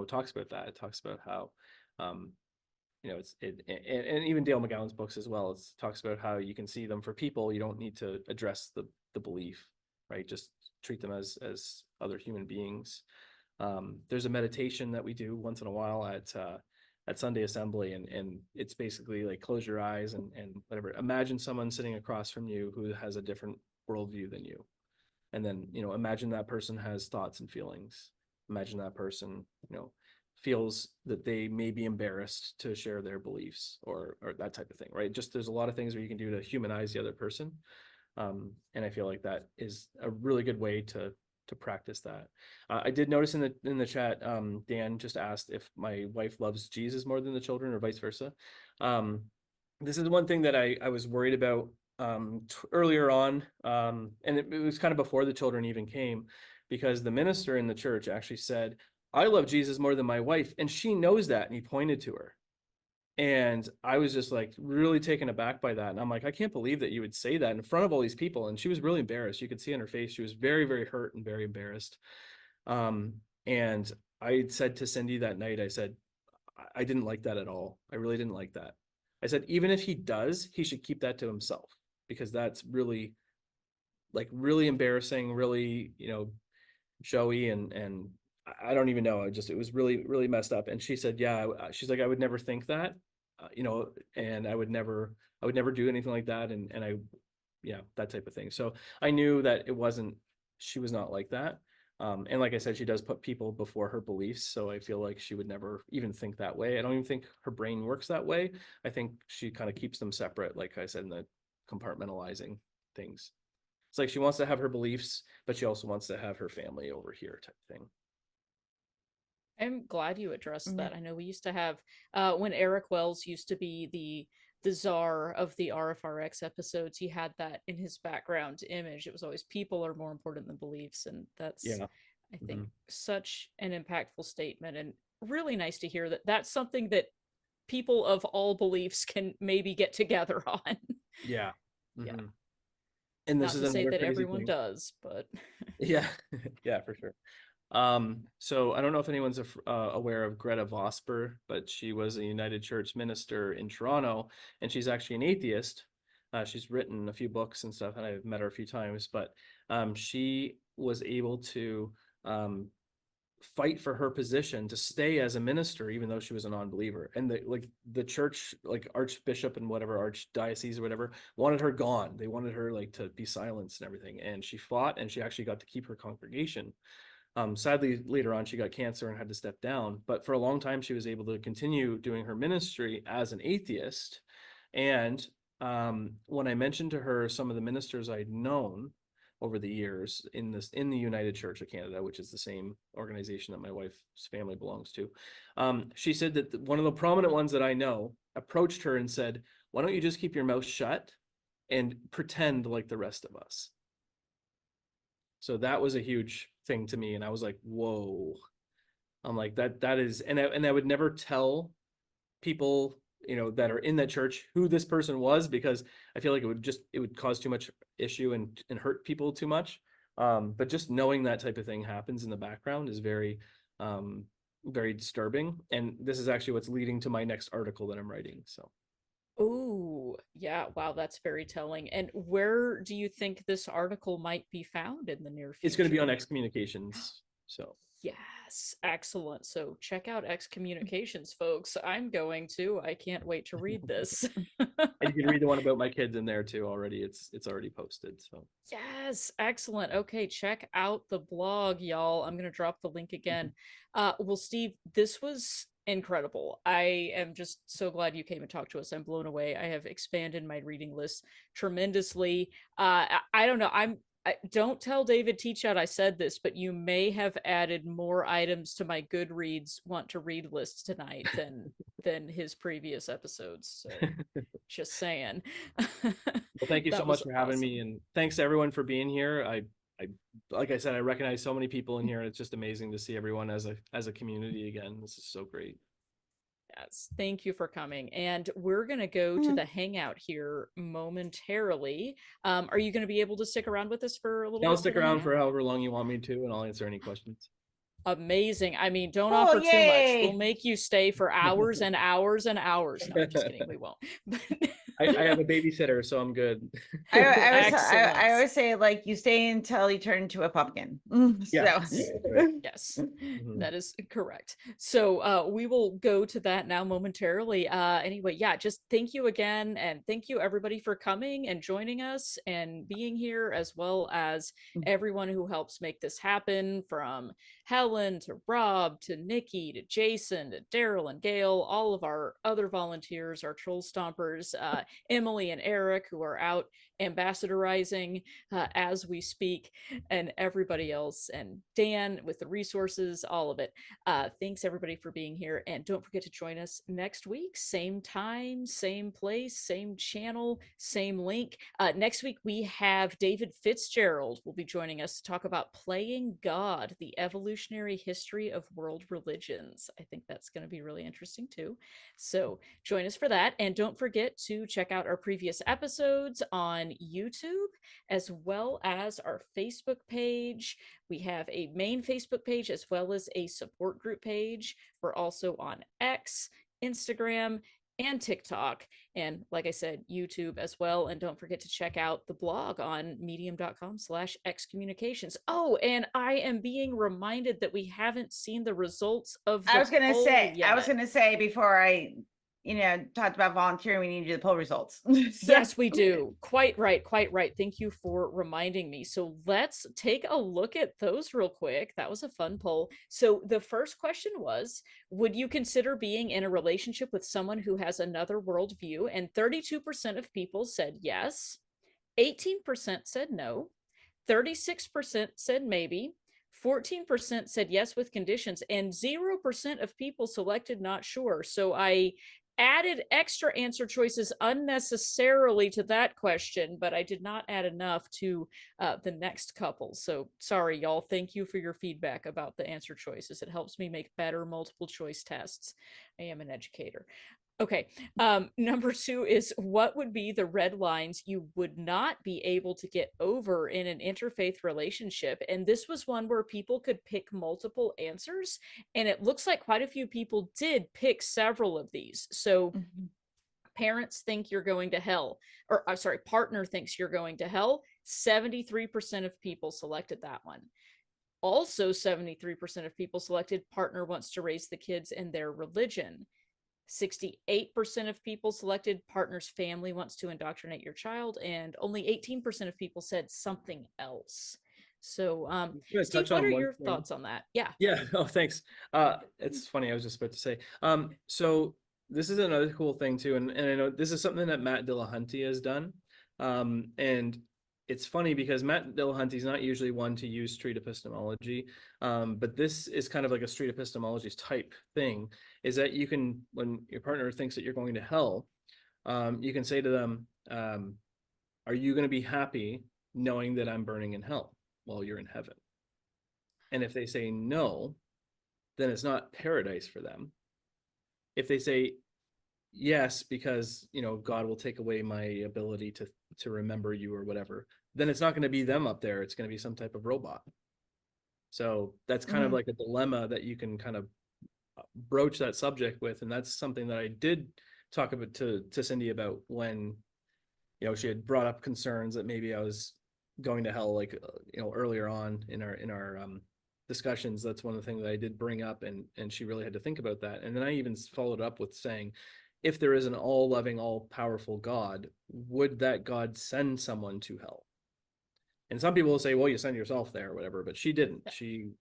talks about that. It talks about how um it's and even Dale McGowan's books as well. It talks about how you can see them for people. You don't need to address the belief, right? Just treat them as other human beings. There's a meditation that we do once in a while at Sunday Assembly, and it's basically like close your eyes and whatever. Imagine someone sitting across from you who has a different worldview than you, and then imagine that person has thoughts and feelings. Imagine that person feels that they may be embarrassed to share their beliefs or that type of thing, right? Just there's a lot of things where you can do to humanize the other person. And I feel like that is a really good way to practice that. I did notice in the chat, Dan just asked if my wife loves Jesus more than the children or vice versa. This is one thing that I was worried about earlier on, and it was kind of before the children even came, because the minister in the church actually said, "I love Jesus more than my wife," and she knows that, and he pointed to her. And I was just like really taken aback by that. And I'm like, I can't believe that you would say that in front of all these people. And she was really embarrassed. You could see on her face, she was very, very hurt and very embarrassed. And I said to Cindy that night, I said, I didn't like that at all. I really didn't like that. I said, even if he does, he should keep that to himself, because that's really really embarrassing, really, showy. And I don't even know. It was really, really messed up. And she said, yeah, she's like, I would never think that, and I would never do anything like that. And I, yeah, that type of thing. So I knew that she was not like that. And like I said, she does put people before her beliefs. So I feel like she would never even think that way. I don't even think her brain works that way. I think she kind of keeps them separate, like I said, in the compartmentalizing things. It's like she wants to have her beliefs, but she also wants to have her family over here type thing. I'm glad you addressed Yeah. that. I know we used to have when Eric Wells used to be the czar of the RfRx episodes, he had that in his background image. It was always people are more important than beliefs, and that's, Yeah. I think, such an impactful statement, and really nice to hear that that's something that people of all beliefs can maybe get together on. Yeah. Yeah, Mm-hmm. And this not is to say another that crazy everyone thing. does, but Yeah. Yeah, for sure. So I don't know if anyone's aware of Greta Vosper, but she was a United Church minister in Toronto, and she's actually an atheist. She's written a few books and stuff, and I've met her a few times, but she was able to um, fight for her position to stay as a minister, even though she was a non-believer. And the church, like archbishop and whatever, archdiocese or whatever, wanted her gone. They wanted her like to be silenced and everything. And she fought, and she actually got to keep her congregation. Sadly, later on, she got cancer and had to step down. But for a long time, she was able to continue doing her ministry as an atheist. And when I mentioned to her some of the ministers I'd known over the years in the United Church of Canada, which is the same organization that my wife's family belongs to, she said that one of the prominent ones that I know approached her and said, "Why don't you just keep your mouth shut and pretend like the rest of us?" So that was a huge thing to me, and I was like, "Whoa!" I'm like, that is, and I would never tell people, that are in that church who this person was, because I feel like it would cause too much issue and hurt people too much. But just knowing that type of thing happens in the background is very, very disturbing. And this is actually what's leading to my next article that I'm writing. So. Oh, yeah. Wow, that's very telling. And where do you think this article might be found in the near future? It's going to be on excommunications. So. Yes, excellent. So check out Excommunications, folks. I'm going to. I can't wait to read this. And you can read the one about my kids in there too already. It's already posted. So Yes, excellent. Okay, check out the blog, y'all. I'm going to drop the link again. Well, Steve, this was incredible. I am just so glad you came and talked to us. I'm blown away. I have expanded my reading list tremendously. I don't know. Don't tell David Teachout I said this, but you may have added more items to my Goodreads want to read list tonight than his previous episodes. So just saying. Well, thank you That so was much for having me, awesome. and thanks to everyone for being here. I like I said, I recognize so many people in here, and it's just amazing to see everyone as a community again. This is so great. Yes, thank you for coming. And we're going to go to the hangout here momentarily. Are you going to be able to stick around with us for a little I'll bit? stick around for however long you want me to, and I'll answer any questions. Amazing. I mean, don't Oh, offer too much. We'll yay. make you stay for hours and hours and hours. No, I'm just kidding. We won't. I have a babysitter, so I'm good. I always say, like, you stay until you turn into a pumpkin. Yeah. So Yes, that is correct. So we will go to that now momentarily. Anyway, yeah, just thank you again, and thank you everybody for coming and joining us and being here, as well as everyone who helps make this happen, from Helen to Rob to Nikki to Jason to Daryl and Gail, all of our other volunteers, our troll stompers, Emily and Eric, who are out ambassadorizing as we speak, and everybody else, and Dan with the resources, all of it. Thanks everybody for being here, and don't forget to join us next week, same time, same place, same channel, same link. Next week we have David Fitzgerald will be joining us to talk about Playing God, the evolutionary history of world religions. I think that's going to be really interesting too. So join us for that, and don't forget to check out our previous episodes on YouTube, as well as our Facebook page. We have a main Facebook page as well as a support group page. We're also on X, Instagram, and TikTok, and like I said, YouTube as well. And don't forget to check out the blog on medium.com/excommunications. Oh, and I am being reminded that we haven't seen the results of the I was gonna poll say before I talked about volunteering, we need to do the poll results. Yes, we do. Quite right, quite right. Thank you for reminding me. So let's take a look at those real quick. That was a fun poll. So the first question was, would you consider being in a relationship with someone who has another worldview? And 32% of people said yes, 18% said no, 36% said maybe, 14% said yes with conditions, and 0% of people selected not sure. So I added extra answer choices unnecessarily to that question, but I did not add enough to the next couple. So sorry, y'all. Thank you for your feedback about the answer choices. It helps me make better multiple choice tests. I am an educator. Okay, number 2 is, what would be the red lines you would not be able to get over in an interfaith relationship? And this was one where people could pick multiple answers, and it looks like quite a few people did pick several of these. So parents think you're going to hell, or I'm sorry, partner thinks you're going to hell. 73% of people selected that one. Also, 73% of people selected partner wants to raise the kids in their religion. 68% of people selected partner's family wants to indoctrinate your child, and only 18% of people said something else. So, Steve, what are your thoughts on that? Yeah. Yeah. Oh, thanks. It's funny. I was just about to say. So this is another cool thing too, and I know this is something that Matt Dillahunty has done, and it's funny because Matt Dillahunty is not usually one to use street epistemology, but this is kind of like a street epistemology type thing. Is that you can, when your partner thinks that you're going to hell, you can say to them, "Are you going to be happy knowing that I'm burning in hell while you're in heaven?" And if they say no, then it's not paradise for them. If they say yes, because God will take away my ability to remember you or whatever, then it's not going to be them up there. It's going to be some type of robot. So that's kind of like a dilemma that you can kind of broach that subject with, and that's something that I did talk about to Cindy about when she had brought up concerns that maybe I was going to hell, like earlier on in our discussions. That's one of the things that I did bring up, and she really had to think about that. And then I even followed up with saying, if there is an all-loving, all-powerful God, would that God send someone to hell? And some people will say, well, you send yourself there or whatever, but she didn't. She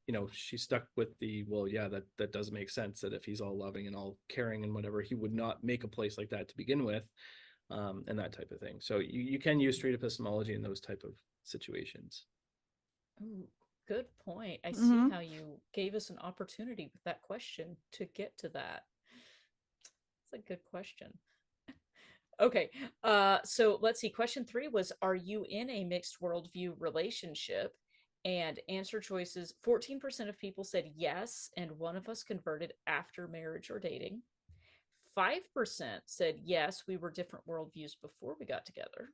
stuck with the, well, yeah, that does make sense, that if he's all loving and all caring and whatever, he would not make a place like that to begin with, and that type of thing. So you can use street epistemology in those type of situations. Ooh, good point. I see how you gave us an opportunity with that question to get to that. It's a good question. Okay, so let's see. Question 3 was, are you in a mixed worldview relationship? And answer choices, 14% of people said yes, and one of us converted after marriage or dating. 5% said yes, we were different worldviews before we got together.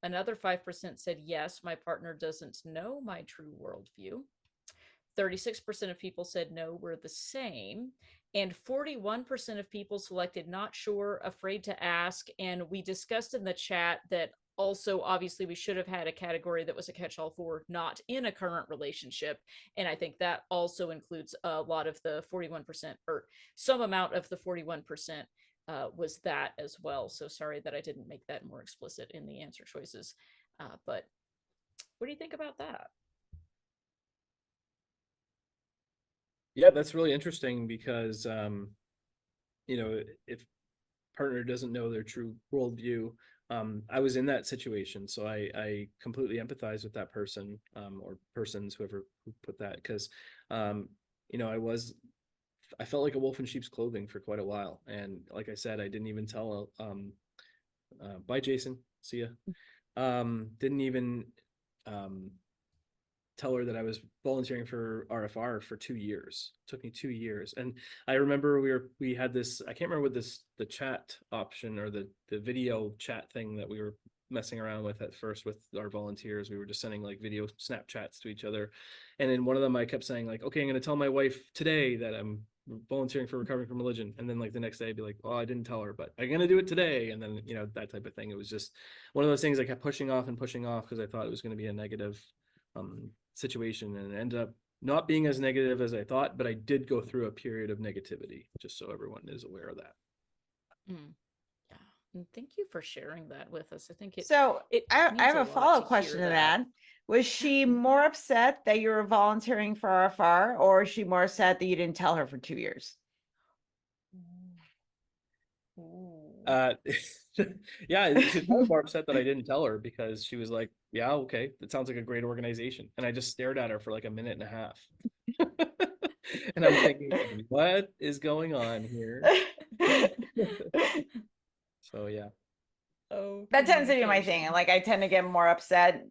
Another 5% said yes, my partner doesn't know my true worldview. 36% of people said no, we're the same. And 41% of people selected not sure, afraid to ask. And we discussed in the chat that also, obviously, we should have had a category that was a catch-all for not in a current relationship. And I think that also includes a lot of the 41%, or some amount of the 41% was that as well. So sorry that I didn't make that more explicit in the answer choices. But what do you think about that? Yeah, that's really interesting because, if partner doesn't know their true worldview, I was in that situation, so I completely empathize with that person, or persons, who put that, because, I felt like a wolf in sheep's clothing for quite a while, and like I said, I didn't even tell. Bye, Jason. See ya. Didn't even tell her that I was volunteering for RfR for 2 years. It took me 2 years. And I remember we had this, I can't remember what the chat option or the video chat thing that we were messing around with at first with our volunteers. We were just sending like video Snapchats to each other. And in one of them, I kept saying like, okay, I'm going to tell my wife today that I'm volunteering for recovering from religion. And then like the next day I'd be like, well, I didn't tell her, but I'm going to do it today. And then, that type of thing. It was just one of those things I kept pushing off because I thought it was going to be a negative situation, and it ended up not being as negative as I thought, but I did go through a period of negativity, just so everyone is aware of that. Yeah, and thank you for sharing that with us. I think So I means have a a lot follow-up to question hear to that. Was she more upset that you were volunteering for RFR, or is she more upset that you didn't tell her for 2 years? Yeah, she's probably more upset that I didn't tell her, because she was like, yeah, okay, that sounds like a great organization. And I just stared at her for like a minute and a half. And I'm thinking, what is going on here? So yeah. Oh, That tends to be my thing. communication. Like I tend to get more upset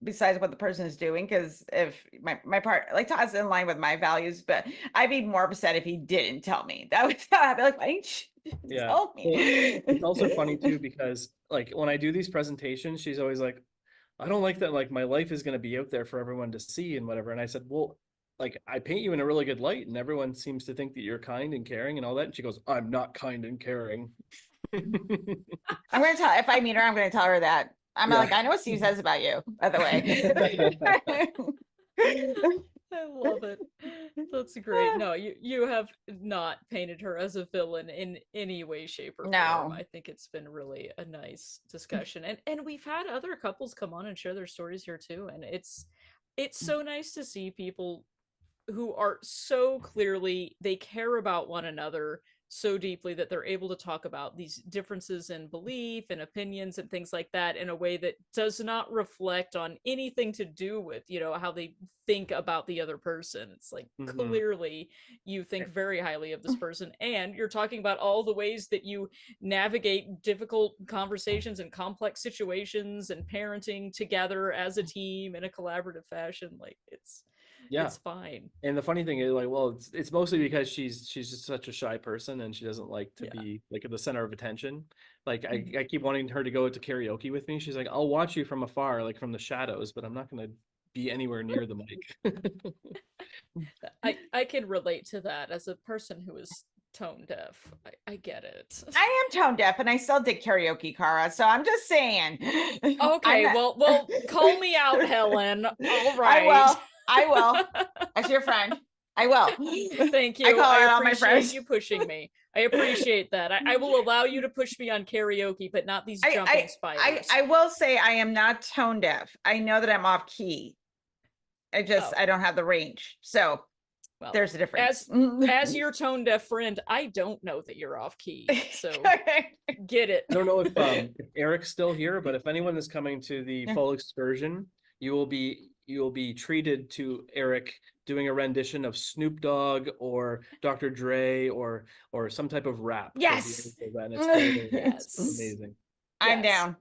besides what the person is doing, because if my part, like, Todd's in line with my values, but I'd be more upset if he didn't tell me. That would I'd be like, why didn't you Yeah. tell me? Well, it's also funny too, because like when I do these presentations, she's always like, I don't like that, like my life is going to be out there for everyone to see and whatever. And I said, well, like I paint you in a really good light and everyone seems to think that you're kind and caring and all that. And she goes, I'm not kind and caring. I'm gonna tell, if I meet her, I'm gonna tell her that. I'm Yeah. like, I know what Steve says about you, by the way. I love it. That's great. No, you have not painted her as a villain in any way, shape, or form. No. I think it's been really a nice discussion. And we've had other couples come on and share their stories here too. And it's so nice to see people who are so clearly, they care about one another so deeply that they're able to talk about these differences in belief and opinions and things like that in a way that does not reflect on anything to do with, you know, how they think about the other person. It's like, Mhm. clearly you think very highly of this person, and you're talking about all the ways that you navigate difficult conversations and complex situations and parenting together as a team in a collaborative fashion. Like, Yeah. it's fine. And the funny thing is, like, well, it's mostly because she's just such a shy person and she doesn't like to Yeah. be like at the center of attention. Like Mhm. I keep wanting her to go to karaoke with me. She's like, I'll watch you from afar, like from the shadows, but I'm not gonna be anywhere near the mic. I can relate to that as a person who is tone deaf. I get it. I am tone deaf and I still did karaoke, Cara. So I'm just saying. I'm Okay, not. well, call me out, Helen. All I right. will. I will. As your friend, I will. Thank I you. call I out all my appreciate friends. you pushing me. I appreciate that. I will allow you to push me on karaoke, but not these I, jumping I spiders. I will say I am not tone deaf. I know that I'm off key. Oh, I don't have the range. So well, there's a difference. as your tone deaf friend, I don't know that you're off key. So get it. I don't know if Eric's still here, but if anyone is coming to the full excursion, you will be treated to Eric doing a rendition of Snoop Dogg or Dr. Dre or some type of rap. Yes. And it's hilarious. It's Yes. amazing. I'm Yes. down.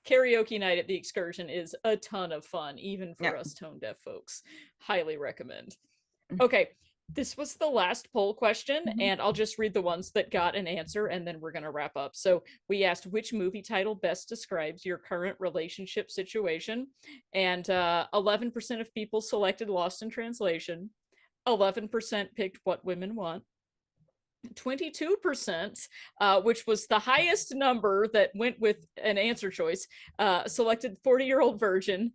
Karaoke night at the excursion is a ton of fun, even for Yeah. us tone deaf folks. Highly recommend. Okay, this was the last poll question, and I'll just read the ones that got an answer, and then we're going to wrap up. So we asked which movie title best describes your current relationship situation, and 11% of people selected Lost in Translation. 11% picked What Women Want. 22%, which was the highest number that went with an answer choice, selected 40-Year-Old Virgin.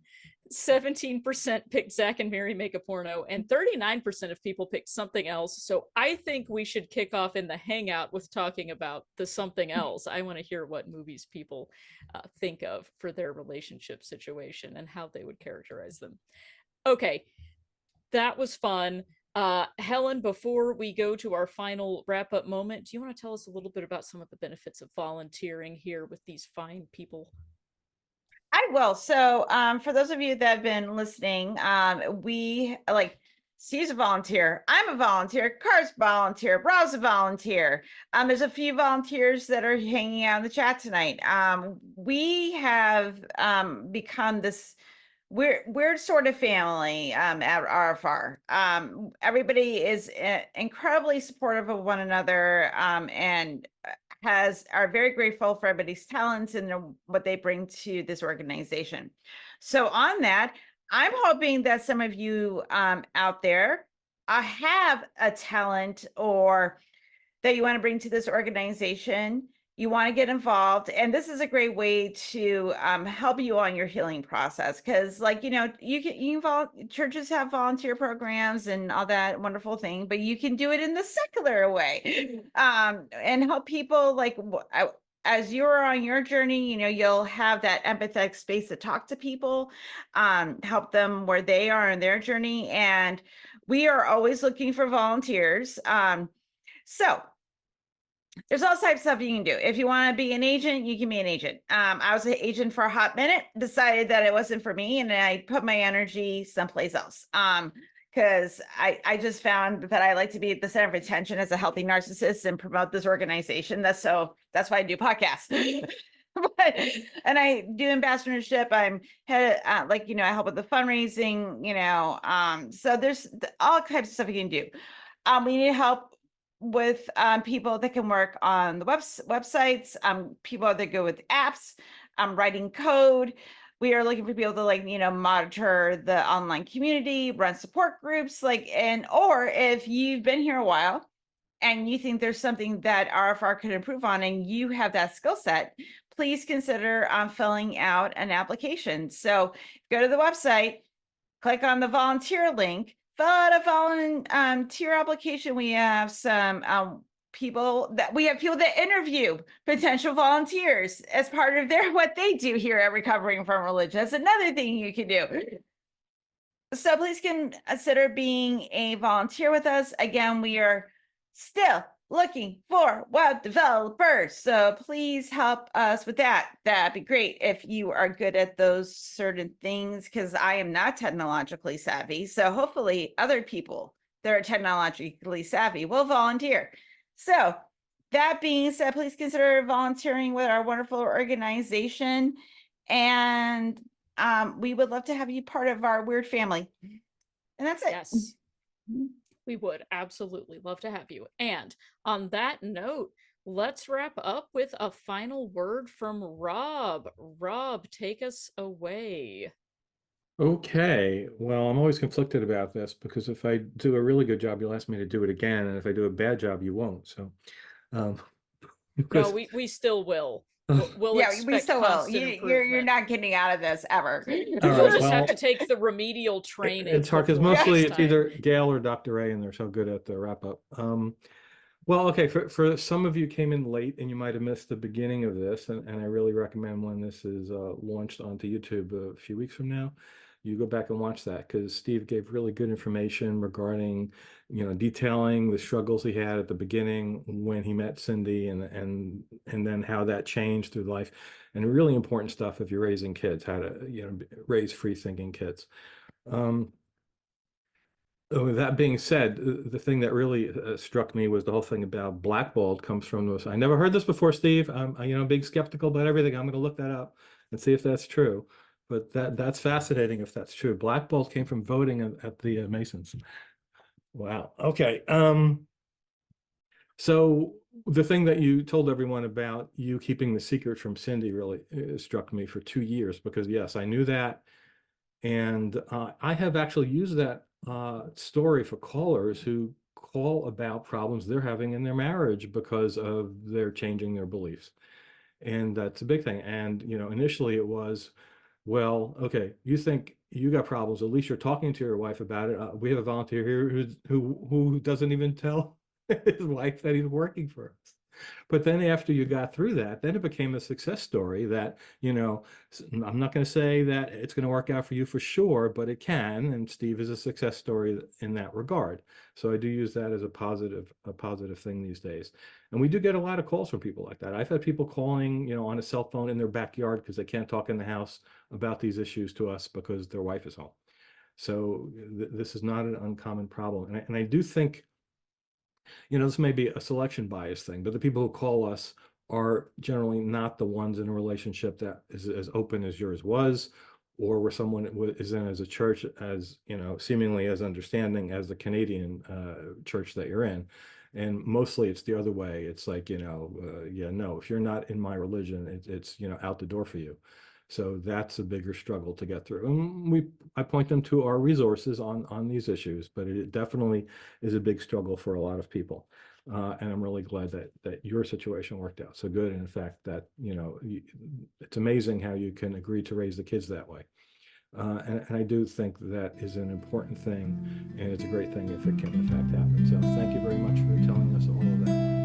17% picked Zach and Mary Make a Porno, and 39% of people picked something else. So I think we should kick off in the hangout with talking about the something else. I want to hear what movies people think of for their relationship situation and how they would characterize them. Okay, that was fun. Helen, before we go to our final wrap up moment, do you want to tell us a little bit about some of the benefits of volunteering here with these fine people? I will. So, for those of you that have been listening, we like Steve's a volunteer. I'm a volunteer. Car's volunteer. Brow's a volunteer. There's a few volunteers that are hanging out in the chat tonight. We have become this we're sort of family at RfR. Everybody is incredibly supportive of one another and are very grateful for everybody's talents and what they bring to this organization. So on that, I'm hoping that some of you out there have a talent or that you want to bring to this organization. You want to get involved, and this is a great way to help you on your healing process. Because, like, churches have volunteer programs and all that wonderful thing, but you can do it in the secular way, and help people. Like, as you're on your journey, you'll have that empathetic space to talk to people, help them where they are in their journey, and we are always looking for volunteers. So there's all types of stuff you can do. If you want to be an agent, you can be an agent. I was an agent for a hot minute, decided that it wasn't for me, and I put my energy someplace else. Because I just found that I like to be at the center of attention as a healthy narcissist and promote this organization. That's why I do podcasts. And I do ambassadorship. I'm head I help with the fundraising, so there's all kinds of stuff you can do. We need help with people that can work on the websites, people that go with apps, writing code. We are looking for people to monitor the online community, run support groups, or if you've been here a while and you think there's something that RfR could improve on and you have that skill set, please consider filling out an application. So go to the website, click on the volunteer link, fill out a volunteer application. We have some people that interview potential volunteers as part of what they do here at Recovering from Religion. That's another thing you can do. So please consider being a volunteer with us. Again, we are still looking for web developers. So please help us with that. That'd be great if you are good at those certain things, because I am not technologically savvy. So hopefully other people that are technologically savvy will volunteer. So that being said, please consider volunteering with our wonderful organization. And we would love to have you part of our weird family. And that's it. Yes, we would absolutely love to have you. And on that note, let's wrap up with a final word from Rob. Rob, take us away. Okay, well, I'm always conflicted about this because if I do a really good job, you'll ask me to do it again, and if I do a bad job, you won't. So, No, because we still will. We'll Yeah, we expect still will. constant You're improvement. not getting out of this ever. All You'll right, just have well, to take the remedial training. it's hard because before mostly next it's time. either Gail or Dr. A, and they're so good at the wrap up. Well, okay, for some of you came in late and you might have missed the beginning of this, and I really recommend when this is launched onto YouTube a few weeks from now, you go back and watch that because Steve gave really good information regarding, detailing the struggles he had at the beginning when he met Cindy, and then how that changed through life, and really important stuff if you're raising kids, how to raise free thinking kids. With that being said, the thing that really struck me was the whole thing about blackballed comes from this. I never heard this before, Steve. I'm being skeptical about everything. I'm going to look that up and see if that's true. But that's fascinating if that's true. Blackballed came from voting at the Masons. Wow. Okay. So the thing that you told everyone about you keeping the secret from Cindy really struck me for 2 years because yes, I knew that. And I have actually used that story for callers who call about problems they're having in their marriage because of their changing their beliefs. And that's a big thing. And, initially it was, well, okay, you think you got problems, at least you're talking to your wife about it. We have a volunteer here who doesn't even tell his wife that he's working for us. But then after you got through that, then it became a success story that, I'm not going to say that it's going to work out for you for sure, but it can. And Steve is a success story in that regard. So I do use that as a positive thing these days. And we do get a lot of calls from people like that. I've had people calling, on a cell phone in their backyard because they can't talk in the house about these issues to us because their wife is home. So this is not an uncommon problem. And I do think, this may be a selection bias thing, but the people who call us are generally not the ones in a relationship that is as open as yours was, or where someone is in as a church as, seemingly as understanding as the Canadian church that you're in. And mostly it's the other way. It's like, no, if you're not in my religion, it's out the door for you. So that's a bigger struggle to get through. And I point them to our resources on these issues, but it definitely is a big struggle for a lot of people. And I'm really glad that your situation worked out so good. And in fact, that, it's amazing how you can agree to raise the kids that way. And I do think that is an important thing, and it's a great thing if it can in fact happen. So thank you very much for telling us all of that.